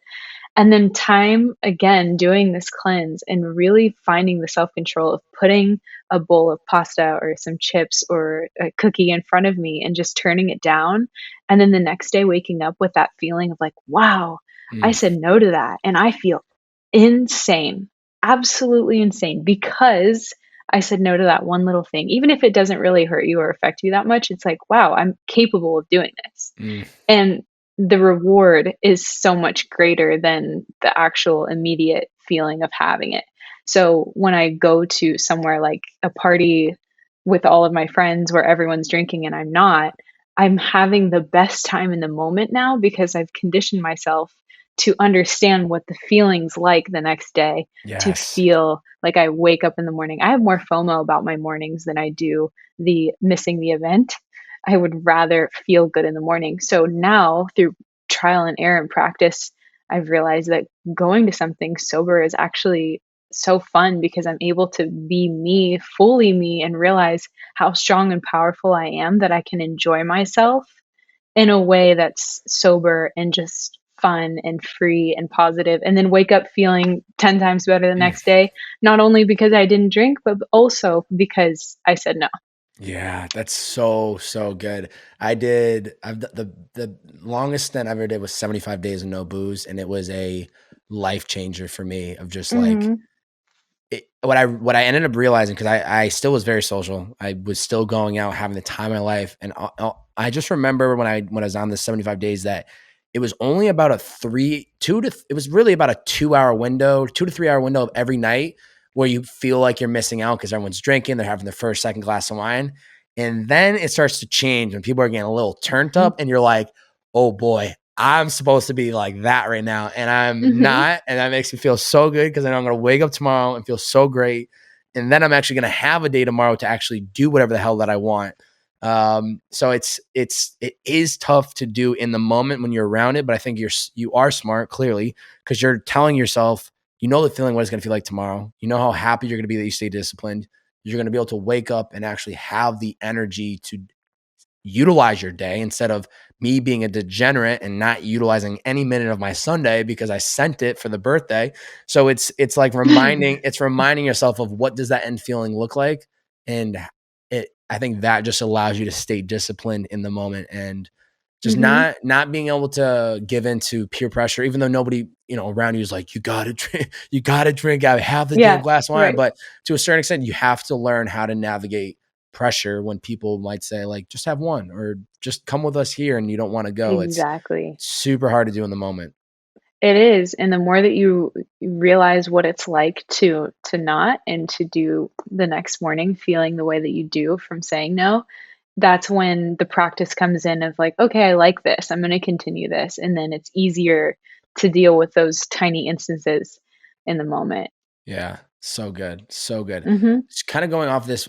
And then time again doing this cleanse and really finding the self-control of putting a bowl of pasta or some chips or a cookie in front of me and just turning it down. And then the next day waking up with that feeling of like, wow, I Mm, said no to that. And I feel insane, absolutely insane because I said no to that one little thing. Even if it doesn't really hurt you or affect you that much, it's like, wow, I'm capable of doing this. mm. And the reward is so much greater than the actual immediate feeling of having it. So when I go to somewhere like a party with all of my friends where everyone's drinking and I'm not, I'm having the best time in the moment now because I've conditioned myself to understand what the feeling's like the next day, to Yes. feel like I wake up in the morning. I have more FOMO about my mornings than I do the missing the event. I would rather feel good in the morning. So now, through trial and error and practice, I've realized that going to something sober is actually so fun because I'm able to be me, fully me, and realize how strong and powerful I am, that I can enjoy myself in a way that's sober and just fun and free and positive, and then wake up feeling 10 times better the next day, not only because I didn't drink, but also because I said no. Yeah, that's so, so good. I've the longest stint I ever did was 75 days of no booze, and it was a life changer for me of just like Mhm. what I ended up realizing, because I still was very social. I was still going out, having the time of my life, and I just remember when I was on the 75 days that it was only about it was really about a 2 hour window, 2 to 3 hour window of every night where you feel like you're missing out because everyone's drinking, they're having their first, second glass of wine, and then it starts to change when people are getting a little turned Mhm. up, and you're like, oh boy, I'm supposed to be like that right now, and I'm Mhm. not, and that makes me feel so good because I know I'm going to wake up tomorrow and feel so great, and then I'm actually going to have a day tomorrow to actually do whatever the hell that I want. So it is tough to do in the moment when you're around it, but I think you are smart, clearly, because you're telling yourself, you know, the feeling what it's going to feel like tomorrow. You know how happy you're going to be that you stay disciplined. You're going to be able to wake up and actually have the energy to utilize your day, instead of me being a degenerate and not utilizing any minute of my Sunday because I sent it for the birthday. So it's like reminding yourself of what does that end feeling look like. And I think that just allows you to stay disciplined in the moment, and just Mhm. not being able to give into peer pressure, even though nobody, around you is like, you gotta drink, I have the damn Yeah, glass of wine. right. But to a certain extent, you have to learn how to navigate pressure when people might say, like, just have one, or just come with us here, and you don't want to go. It's Exactly. super hard to do in the moment. It is, and the more that you realize what it's like to not, and to do the next morning feeling the way that you do from saying no, that's when the practice comes in of like, "Okay, I like this. I'm gonna continue this." And then it's easier to deal with those tiny instances in the moment. Yeah, so good, so good. Mhm, Just kind of going off this,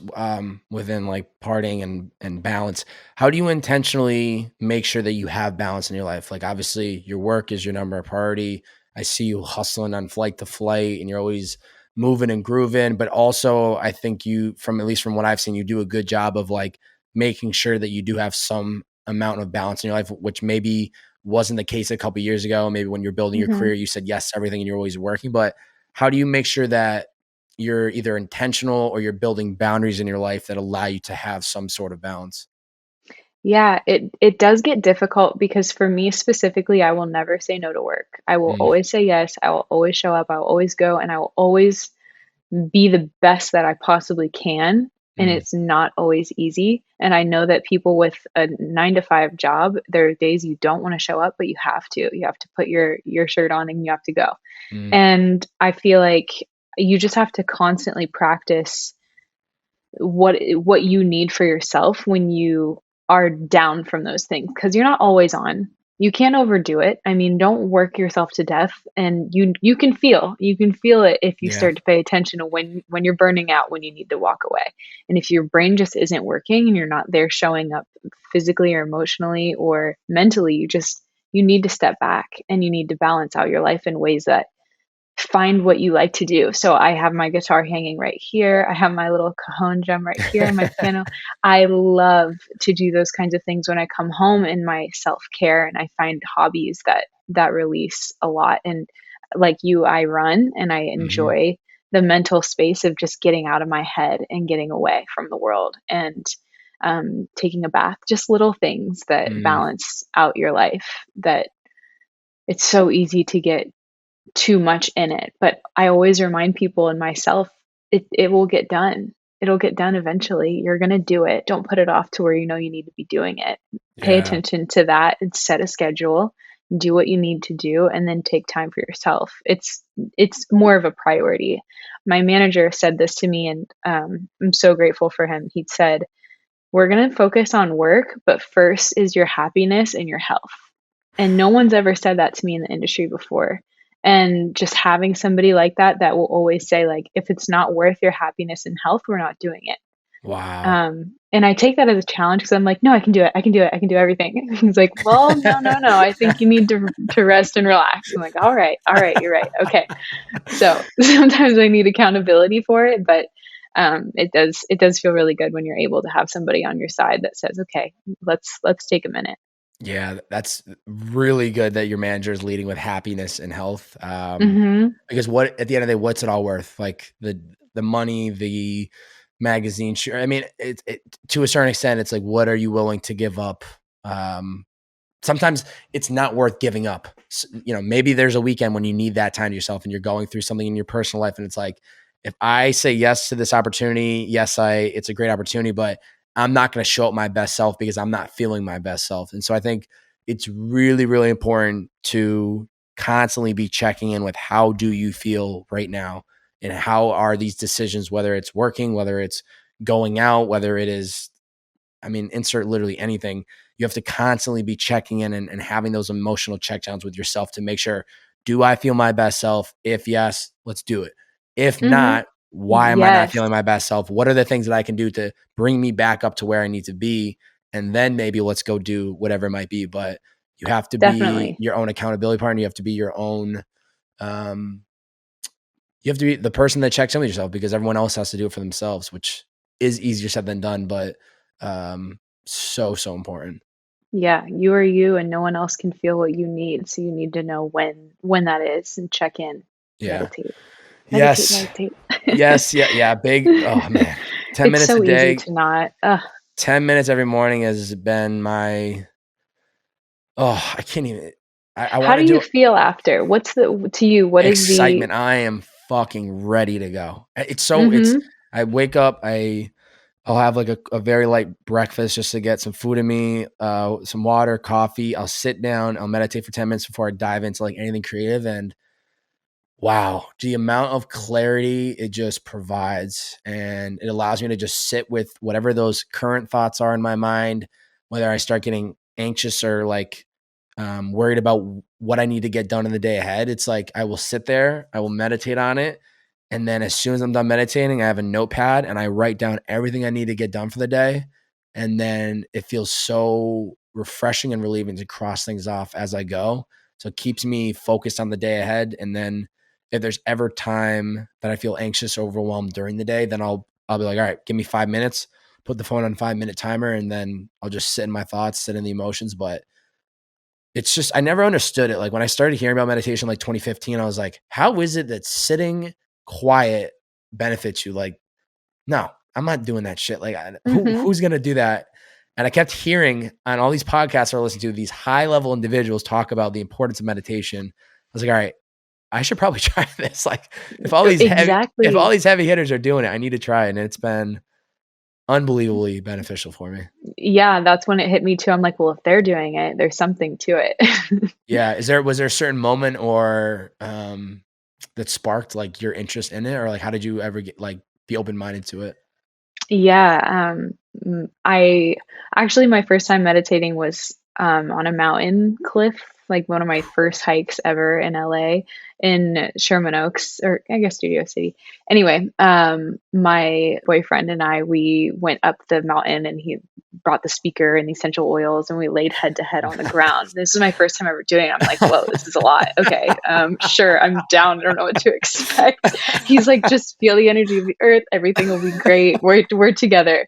within like partying and balance. How do you intentionally make sure that you have balance in your life? Like, obviously, your work is your number 1 priority. I see you hustling on flight to flight, and you're always moving and grooving. But also, I think you, from at least from what I've seen, you do a good job of like making sure that you do have some amount of balance in your life, which maybe wasn't the case a couple years ago. Maybe when you're building your mhm. career, you said yes to everything and you're always working. But how do you make sure that you're either intentional or you're building boundaries in your life that allow you to have some sort of balance? Yeah, it does get difficult because for me specifically, I will never say no to work. I will Mm, always say yes, I will always show up, I will always go, and I will always be the best that I possibly can, and mm, it's not always easy, and I know that people with a 9 to 5 job, there are days you don't wanna show up, but you have to. You have to put your shirt on and you have to go, mm. and I feel like you just have to constantly practice what you need for yourself when you are down from those things, because 'cause you're not always on. You can't overdo it. I mean, don't work yourself to death, and you can feel it if you Yeah. start to pay attention to when you're burning out, when you need to walk away. And if your brain just isn't working and you're not there showing up physically or emotionally or mentally, you need to step back and you need to balance out your life in ways that find what you like to do. So I have my guitar hanging right here. I have my little cajon drum right here and my piano. I love to do those kinds of things when I come home in my self-care, and I find hobbies that release a lot. And like you, I run and I Mhm. enjoy the mental space of just getting out of my head and getting away from the world, and taking a bath, just little things that Mm. balance out your life, that it's so easy to get too much in it, but I always remind people and myself, it will get done. It'll get done eventually. You're gonna do it. Don't put it off to where you know you need to be doing it. Pay Yeah. attention to that and set a schedule, do what you need to do, and then take time for yourself. It's more of a priority. My manager said this to me, and I'm so grateful for him. He said, "We're gonna focus on work, but first is your happiness and your health." And no one's ever said that to me in the industry before. And just having somebody like that that will always say, like, "If it's not worth your happiness and health, we're not doing it." Wow. And I take that as a challenge because I'm like, no, I can do it. I can do it. I can do everything. He's like, well, no, no, no. I think you need to rest and relax. I'm like, all right, you're right. Okay. So sometimes I need accountability for it, but it does feel really good when you're able to have somebody on your side that says, okay, let's take a minute. Yeah, that's really good that your manager is leading with happiness and health. Mhm. Because what at the end of the day, what's it all worth? Like the money, the magazine share. I mean, it to a certain extent, it's like, what are you willing to give up? Um, Sometimes it's not worth giving up. Maybe there's a weekend when you need that time to yourself and you're going through something in your personal life. And it's like, if I say yes to this opportunity, it's a great opportunity, but I'm not going to show up my best self because I'm not feeling my best self. And so I think it's really, really important to constantly be checking in with how do you feel right now and how are these decisions, whether it's working, whether it's going out, whether it is, insert literally anything. You have to constantly be checking in and having those emotional checkdowns with yourself to make sure, do I feel my best self? If yes, let's do it. If Mhm. not, why am I not Yes, feeling my best self? What are the things that I can do to bring me back up to where I need to be? And then maybe let's go do whatever it might be. But you have to be definitely. your own accountability partner. You have to be your own, you have to be the person that checks in with yourself because everyone else has to do it for themselves, which is easier said than done, but so important. Yeah, you are you and no one else can feel what you need, so you need to know when that is and check in. Yeah. Meditate. Meditate, Yes. meditate. Yes. Yeah. Yeah. Big. Oh man. 10 It's minutes a so easy day, to not ugh. 10 minutes every morning has been I can't even, I How want do to you do feel after? What's the to you, what is the excitement. I am fucking ready to go. Mhm, I wake up, I'll have like a very light breakfast just to get some food in me, some water, coffee. I'll sit down, I'll meditate for 10 minutes before I dive into like anything creative. And wow, the amount of clarity it just provides. And it allows me to just sit with whatever those current thoughts are in my mind, whether I start getting anxious or like worried about what I need to get done in the day ahead. It's like I will sit there, I will meditate on it. And then as soon as I'm done meditating, I have a notepad and I write down everything I need to get done for the day. And then it feels so refreshing and relieving to cross things off as I go. So it keeps me focused on the day ahead. And then if there's ever time that I feel anxious or overwhelmed during the day, then I'll be like, all right, give me 5 minutes, put the phone on 5 minute timer, and then I'll just sit in my thoughts, sit in the emotions. But it's just I never understood it. Like when I started hearing about meditation like 2015, I was like, how is it that sitting quiet benefits you? Like, no, I'm not doing that shit. Like mhm, who's gonna do that? And I kept hearing on all these podcasts I listened to, these high level individuals talk about the importance of meditation. I was like, all right, I should probably try this. Like if all exactly. these heavy hitters are doing it, I need to try it. And it's been unbelievably beneficial for me. Yeah, that's when it hit me too. I'm like, "Well, if they're doing it, there's something to it." Yeah. Was there a certain moment or that sparked like your interest in it? Or like how did you ever get like be open minded to it? Yeah, I actually my first time meditating was, on a mountain cliff, like one of my first hikes ever in LA, in Sherman Oaks, or I guess Studio City. Anyway, my boyfriend and I, we went up the mountain and he brought the speaker and the essential oils and we laid head to head on the ground. This is my first time ever doing it. I'm like, "Whoa, this is a lot. Okay, sure, I'm down. I don't know what to expect." He's like, "Just feel the energy of the earth. Everything will be great. We're together."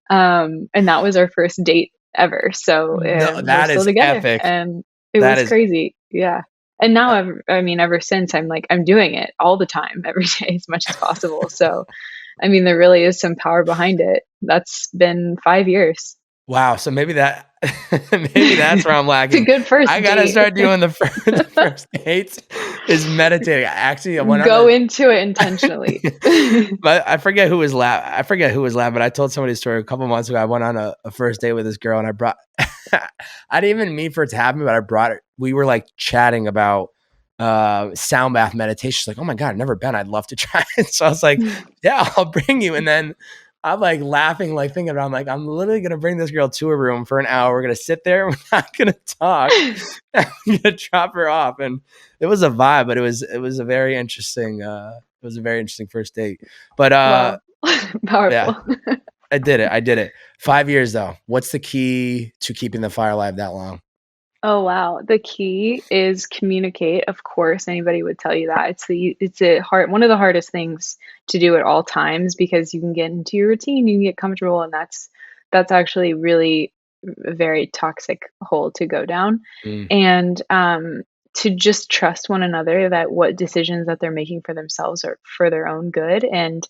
And that was our first date ever. So No, we're that still is together, epic. and it That was is crazy. Yeah. And now, I mean, ever since I'm like, I'm doing it all the time, every day, as much as possible. So, I mean, there really is some power behind it. That's been 5 years. wow, so maybe that maybe that's where I'm It's a lacking. good I first gotta date. start doing the first dates is meditating. Actually, I went on Go a into it intentionally. but I forget who was laughing, but I told somebody a story a couple months ago. I went on a first date with this girl and I brought I didn't even mean for it to happen, but I brought it. We were like chatting about sound bath meditation. She's like, oh my God, I've never been. I'd love to try it. So I was like, yeah, I'll bring you. And then I'm like laughing, like thinking about, I'm like, I'm literally gonna bring this girl to a room for an hour. We're gonna sit there, we're not gonna talk. I'm gonna drop her off. And it was a vibe, but it was a very interesting first date. But Wow. yeah. Powerful. I did it. I did it. 5 years though. What's the key to keeping the fire alive that long? Oh, wow. The key is communicate. Of course, anybody would tell you that. It's a hard one of the hardest things to do at all times because you can get into your routine, you can get comfortable, and that's actually really a very toxic hole to go down. Mm, And to just trust one another that what decisions that they're making for themselves are for their own good, and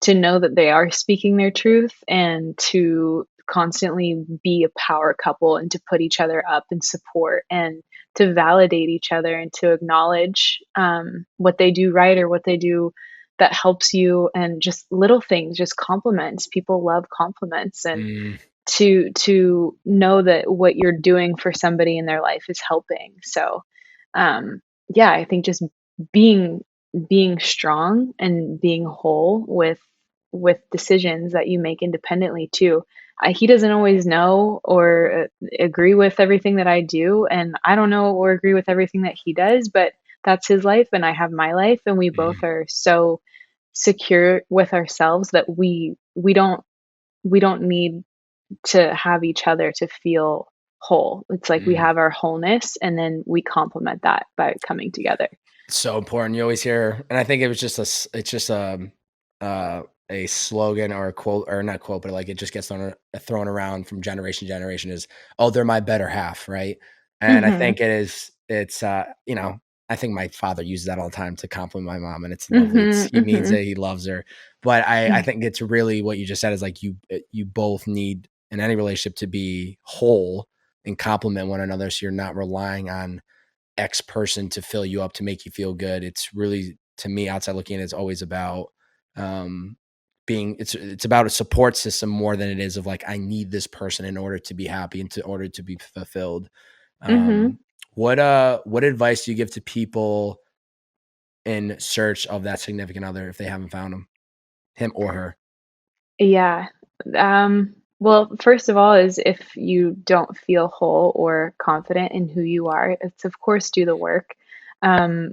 to know that they are speaking their truth, and to constantly be a power couple and to put each other up and support and to validate each other and to acknowledge what they do right or what they do that helps you, and just little things, just compliments. People love compliments, and mm, to know that what you're doing for somebody in their life is helping. So yeah, I think just being being strong and being whole with decisions that you make independently too. He doesn't always know or agree with everything that I do, and I don't know or agree with everything that he does, but that's his life and I have my life, and we both mm, are so secure with ourselves that we don't need to have each other to feel whole. It's like we mm. have our wholeness and then we complement that by coming together. So important. You always hear, and I think it was just it's just a slogan or a quote, or not quote, but like it just gets thrown around from generation to generation is, oh, they're my better half, right? And I Mhm. think it's you know, I think my father uses that all the time to compliment my mom, and it's lovely. Mhm. He means Mhm. it. He loves her. But I Mm. think it's really what you just said is like you both need in any relationship to be whole and complement one another, so you're not relying on X person to fill you up to make you feel good. It's really, to me, outside looking in, it's always about um being it's about a support system more than it is of like I need this person in order to be happy and to order to be fulfilled. Mhm. Um what advice do you give to people in search of that significant other if they haven't found him or her? Yeah. Well, first of all, is if you don't feel whole or confident in who you are, it's of course do the work um,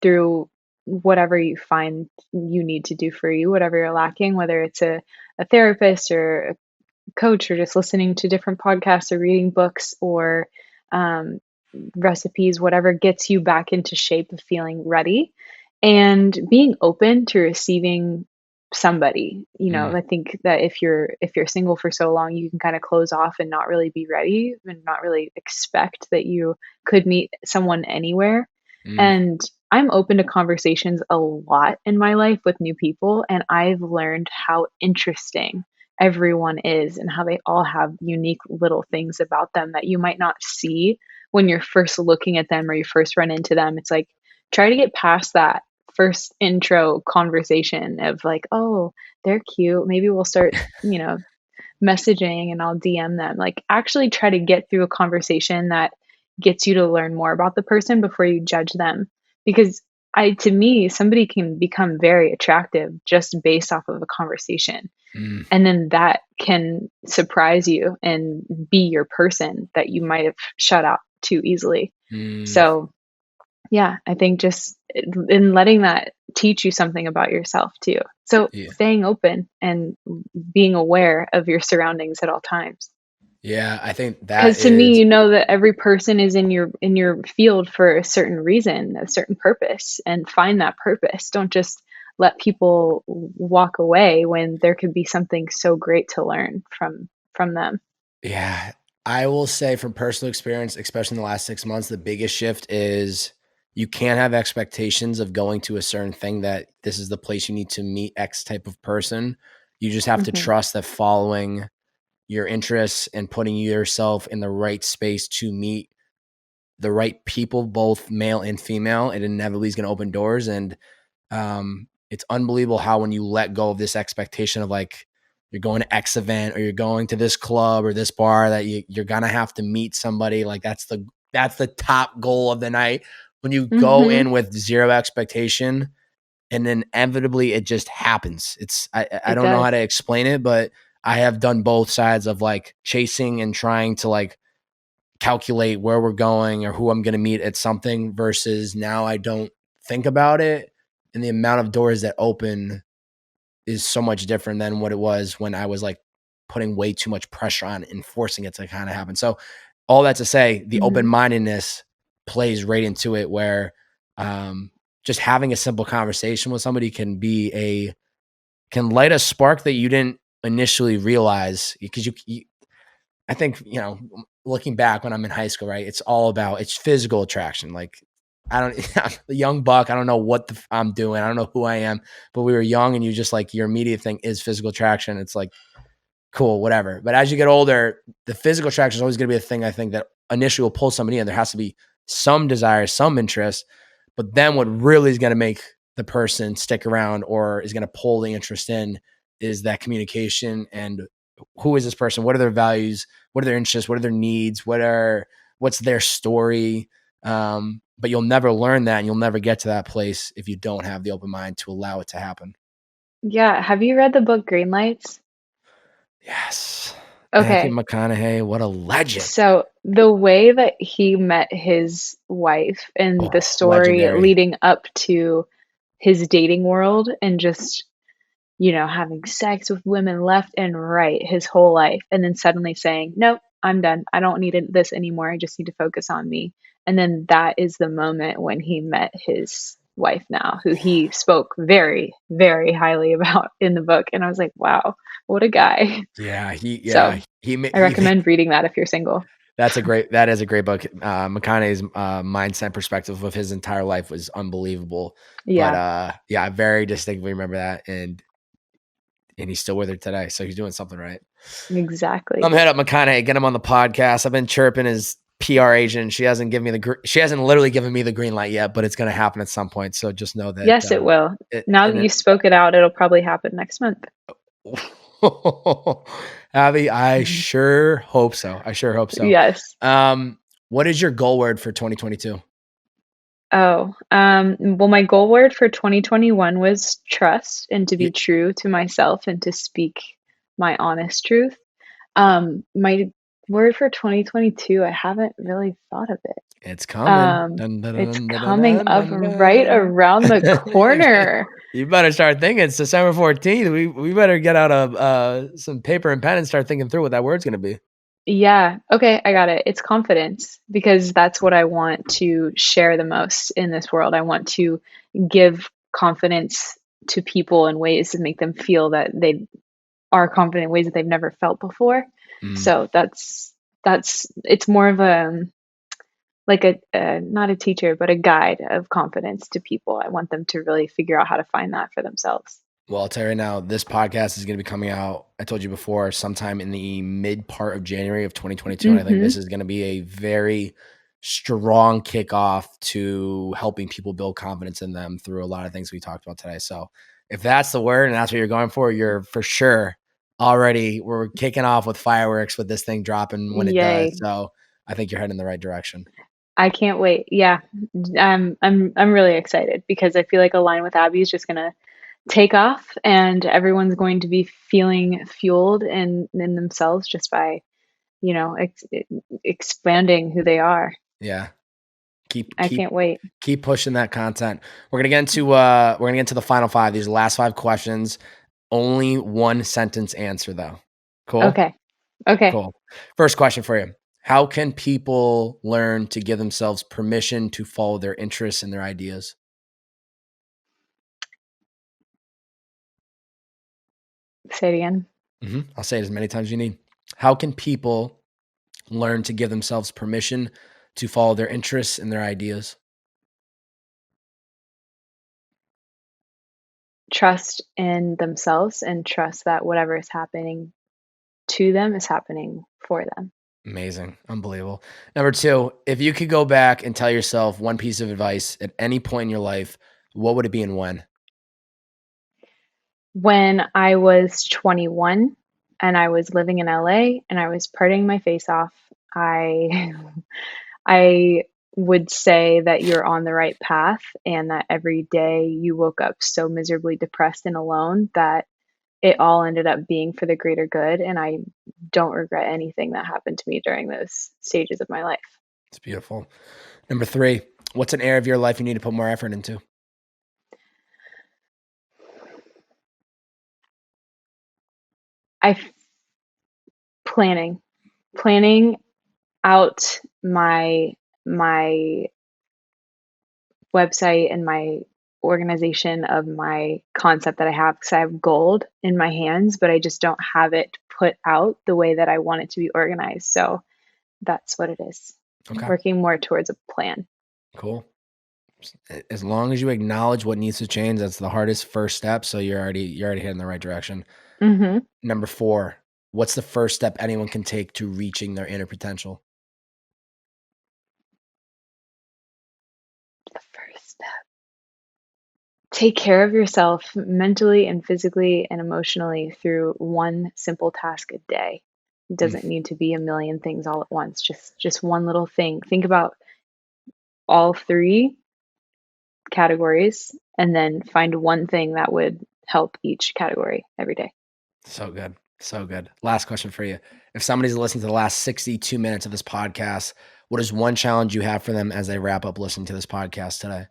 through whatever you find you need to do for you, whatever you're lacking, whether it's a therapist or a coach or just listening to different podcasts or reading books or um, recipes, whatever gets you back into shape of feeling ready and being open to receiving somebody. Mm, I think that if you're single for so long, you can kind of close off and not really be ready and not really expect that you could meet someone anywhere. mm, And I'm open to conversations a lot in my life with new people, and I've learned how interesting everyone is and how they all have unique little things about them that you might not see when you're first looking at them or you first run into them. It's like try to get past that first intro conversation of like, oh, they're cute. Maybe we'll start, messaging and I'll DM them. Like actually try to get through a conversation that gets you to learn more about the person before you judge them. Because to me, somebody can become very attractive just based off of a conversation. mm, And then that can surprise you and be your person that you might have shut out too easily. mm. So, yeah, I think just in letting that teach you something about yourself too. So, Yeah. staying open and being aware of your surroundings at all times. Yeah, I think that Because to me, is you know that every person is in your field for a certain reason, a certain purpose, and find that purpose. Don't just let people walk away when there could be something so great to learn from them. yeah, I will say from personal experience, especially in the last 6 months, the biggest shift is you can't have expectations of going to a certain thing that this is the place you need to meet X type of person. You just have to Mhm. trust that following your interests and putting yourself in the right space to meet the right people, both male and female, it inevitably is going to open doors. And it's unbelievable how when you let go of this expectation of like you're going to X event or you're going to this club or this bar that you're gonna have to meet somebody, like that's the top goal of the night. When you go in Mhm. with zero expectation and then inevitably it just happens. I It don't know how does. to explain it, but I have done both sides of like chasing and trying to like calculate where we're going or who I'm going to meet at something versus now I don't think about it, and the amount of doors that open is so much different than what it was when I was like putting way too much pressure on and forcing it to kind of happen. So all that to say, the open-mindedness plays right into it, where just having a simple conversation with somebody can light a spark that you didn't initially realize, because I think, looking back when I'm in high school, right, it's physical attraction. Like, the young buck, I don't know what I'm doing. I don't know who I am, but we were young, and you just like, your immediate thing is physical attraction. It's like, cool, whatever. But as you get older, the physical attraction is always going to be a thing, I think, that initially will pull somebody in. There has to be some desire, some interest, but then what really is going to make the person stick around or is going to pull the interest in is that communication. And who is this person? What are their values? What are their interests? What are their needs? What's their story? But you'll never learn that, and you'll never get to that place if you don't have the open mind to allow it to happen. Yeah. Have you read the book Green Lights? Yes. Matthew Okay. McConaughey, what a legend. So the way that he met his wife and the story legendary. leading up to his dating world, and just, having sex with women left and right his whole life, and then suddenly saying, nope, I'm done. I don't need this anymore. I just need to focus on me. And then that is the moment when he met his wife now, who he spoke very, very highly about in the book. And I was like, wow, what a guy. Yeah. So I recommend reading that if you're single. That is a great book. McConaughey's mindset perspective of his entire life was unbelievable. Yeah. But I very distinctly remember that, and he's still with her today, so he's doing something right. Exactly. I'm head up McConaughey, get him on the podcast. I've been chirping his PR agent. She hasn't literally given me the green light yet, but it's going to happen at some point. So just know that. Yes, it will. Now that you spoke it out, it'll probably happen next month. Abby, I sure hope so. Yes. What is your goal word for 2022? Well, my goal word for 2021 was trust, and to be true to myself and to speak my honest truth. My word for 2022, I haven't really thought of it. It's coming. It's coming up right around the corner. You better start thinking. It's December 14th. We better get out some paper and pen and start thinking through what that word's going to be. Yeah. Okay, I got it. It's confidence, because that's what I want to share the most in this world. I want to give confidence to people in ways to make them feel that they are confident in ways that they've never felt before. So it's more of a not a teacher, but a guide of confidence to people. I want them to really figure out how to find that for themselves. Well, I'll tell you right now, this podcast is going to be coming out, I told you before, sometime in the mid part of January of 2022. And I think this is going to be a very strong kickoff to helping people build confidence in them through a lot of things we talked about today. So if that's the word and that's what you're going for, you're for sure we're kicking off with fireworks with this thing dropping when it does. So I think you're heading in the right direction. I can't wait. Yeah. I'm really excited, because I feel like A Line with Abby is just going to take off, and everyone's going to be feeling fueled in themselves just by, expanding who they are. Yeah. I can't wait. Keep pushing that content. We're gonna get into the final 5. These last 5 questions, only 1 sentence answer though. Cool. Okay. Cool. First question for you: how can people learn to give themselves permission to follow their interests and their ideas? Say it again. I'll say it as many times as you need. How can people learn to give themselves permission to follow their interests and their ideas? Trust in themselves, and trust that whatever is happening to them is happening for them. Amazing. Unbelievable. Number 2, if you could go back and tell yourself one piece of advice at any point in your life, what would it be and when? When I was 21 and I was living in LA and I was partying my face off, I would say that you're on the right path, and that every day you woke up so miserably depressed and alone that it all ended up being for the greater good. And I don't regret anything that happened to me during those stages of my life. It's beautiful. Number 3, what's an area of your life you need to put more effort into? planning out my website and my organization of my concept that I have, because I have gold in my hands, but I just don't have it put out the way that I want it to be organized. So that's what it is. Okay. Working more towards a plan. Cool. As long as you acknowledge what needs to change, that's the hardest first step. So you're already heading the right direction. Mm-hmm. Number 4, what's the first step anyone can take to reaching their inner potential? The first step. Take care of yourself mentally and physically and emotionally through one simple task a day. It doesn't need to be a million things all at once. Just one little thing. Think about all 3 categories and then find one thing that would help each category every day. So good. So good. Last question for you. If somebody's listening to the last 62 minutes of this podcast, what is one challenge you have for them as they wrap up listening to this podcast today?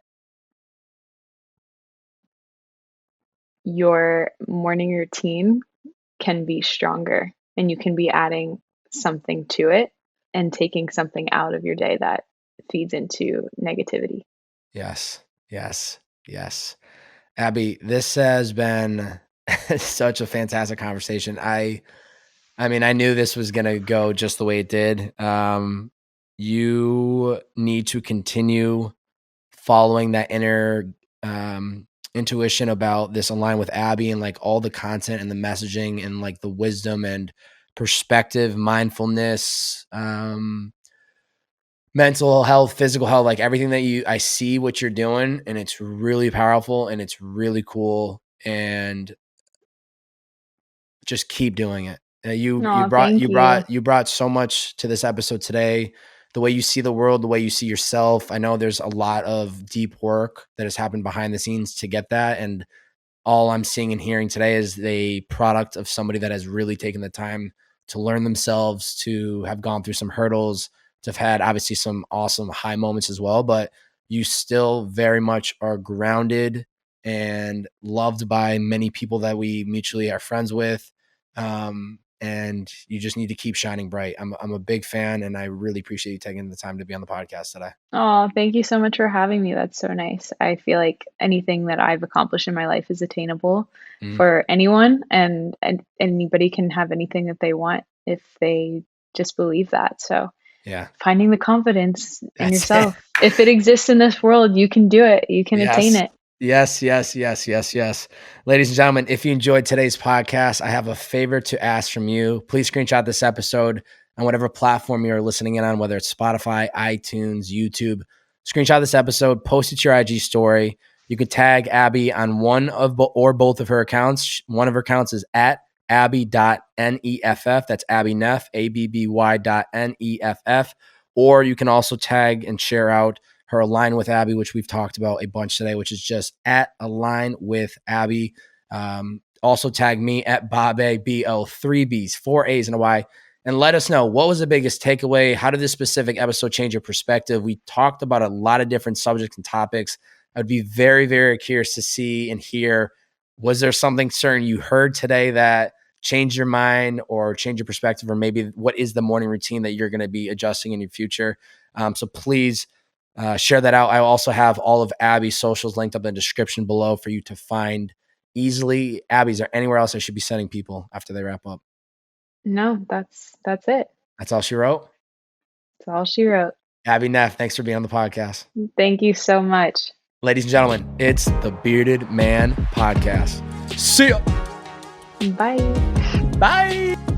Your morning routine can be stronger, and you can be adding something to it and taking something out of your day that feeds into negativity. Yes. Yes. Yes. Abby, this has been such a fantastic conversation. I mean, I knew this was going to go just the way it did. You need to continue following that inner intuition about this align with Abby, and like all the content and the messaging and like the wisdom and perspective, mindfulness, mental health, physical health, like everything that I see what you're doing, and it's really powerful and it's really cool, and just keep doing it. You brought so much to this episode today. The way you see the world, the way you see yourself. I know there's a lot of deep work that has happened behind the scenes to get that. And all I'm seeing and hearing today is the product of somebody that has really taken the time to learn themselves, to have gone through some hurdles, to have had obviously some awesome high moments as well, but you still very much are grounded and loved by many people that we mutually are friends with. And you just need to keep shining bright. I'm a big fan, and I really appreciate you taking the time to be on the podcast today. Oh, thank you so much for having me. That's so nice. I feel like anything that I've accomplished in my life is attainable for anyone, and anybody can have anything that they want if they just believe that. So yeah, finding the confidence in yourself. If it exists in this world, you can do it. You can attain it. Yes. Ladies and gentlemen, if you enjoyed today's podcast, I have a favor to ask from you. Please screenshot this episode on whatever platform you're listening in on, whether it's Spotify, iTunes, YouTube. Screenshot this episode, post it to your IG story. You can tag Abby on one of or both of her accounts. One of her accounts is at abby.neff. That's Abby Neff, abby.neff. Or you can also tag and share out her Align with Abby, which we've talked about a bunch today, which is just at Align with Abby. Also tag me at Bobbbaaaay, B-O, 3 B's, 4 A's and a Y. And let us know, what was the biggest takeaway? How did this specific episode change your perspective? We talked about a lot of different subjects and topics. I'd be very, very curious to see and hear, was there something certain you heard today that changed your mind or changed your perspective, or maybe what is the morning routine that you're going to be adjusting in your future? So please share that out. I also have all of Abby's socials linked up in the description below for you to find easily. Abby, is there anywhere else I should be sending people after they wrap up? No, that's it. That's all she wrote? That's all she wrote. Abby Neff, thanks for being on the podcast. Thank you so much. Ladies and gentlemen, it's the Bearded Man Podcast. See ya. Bye. Bye.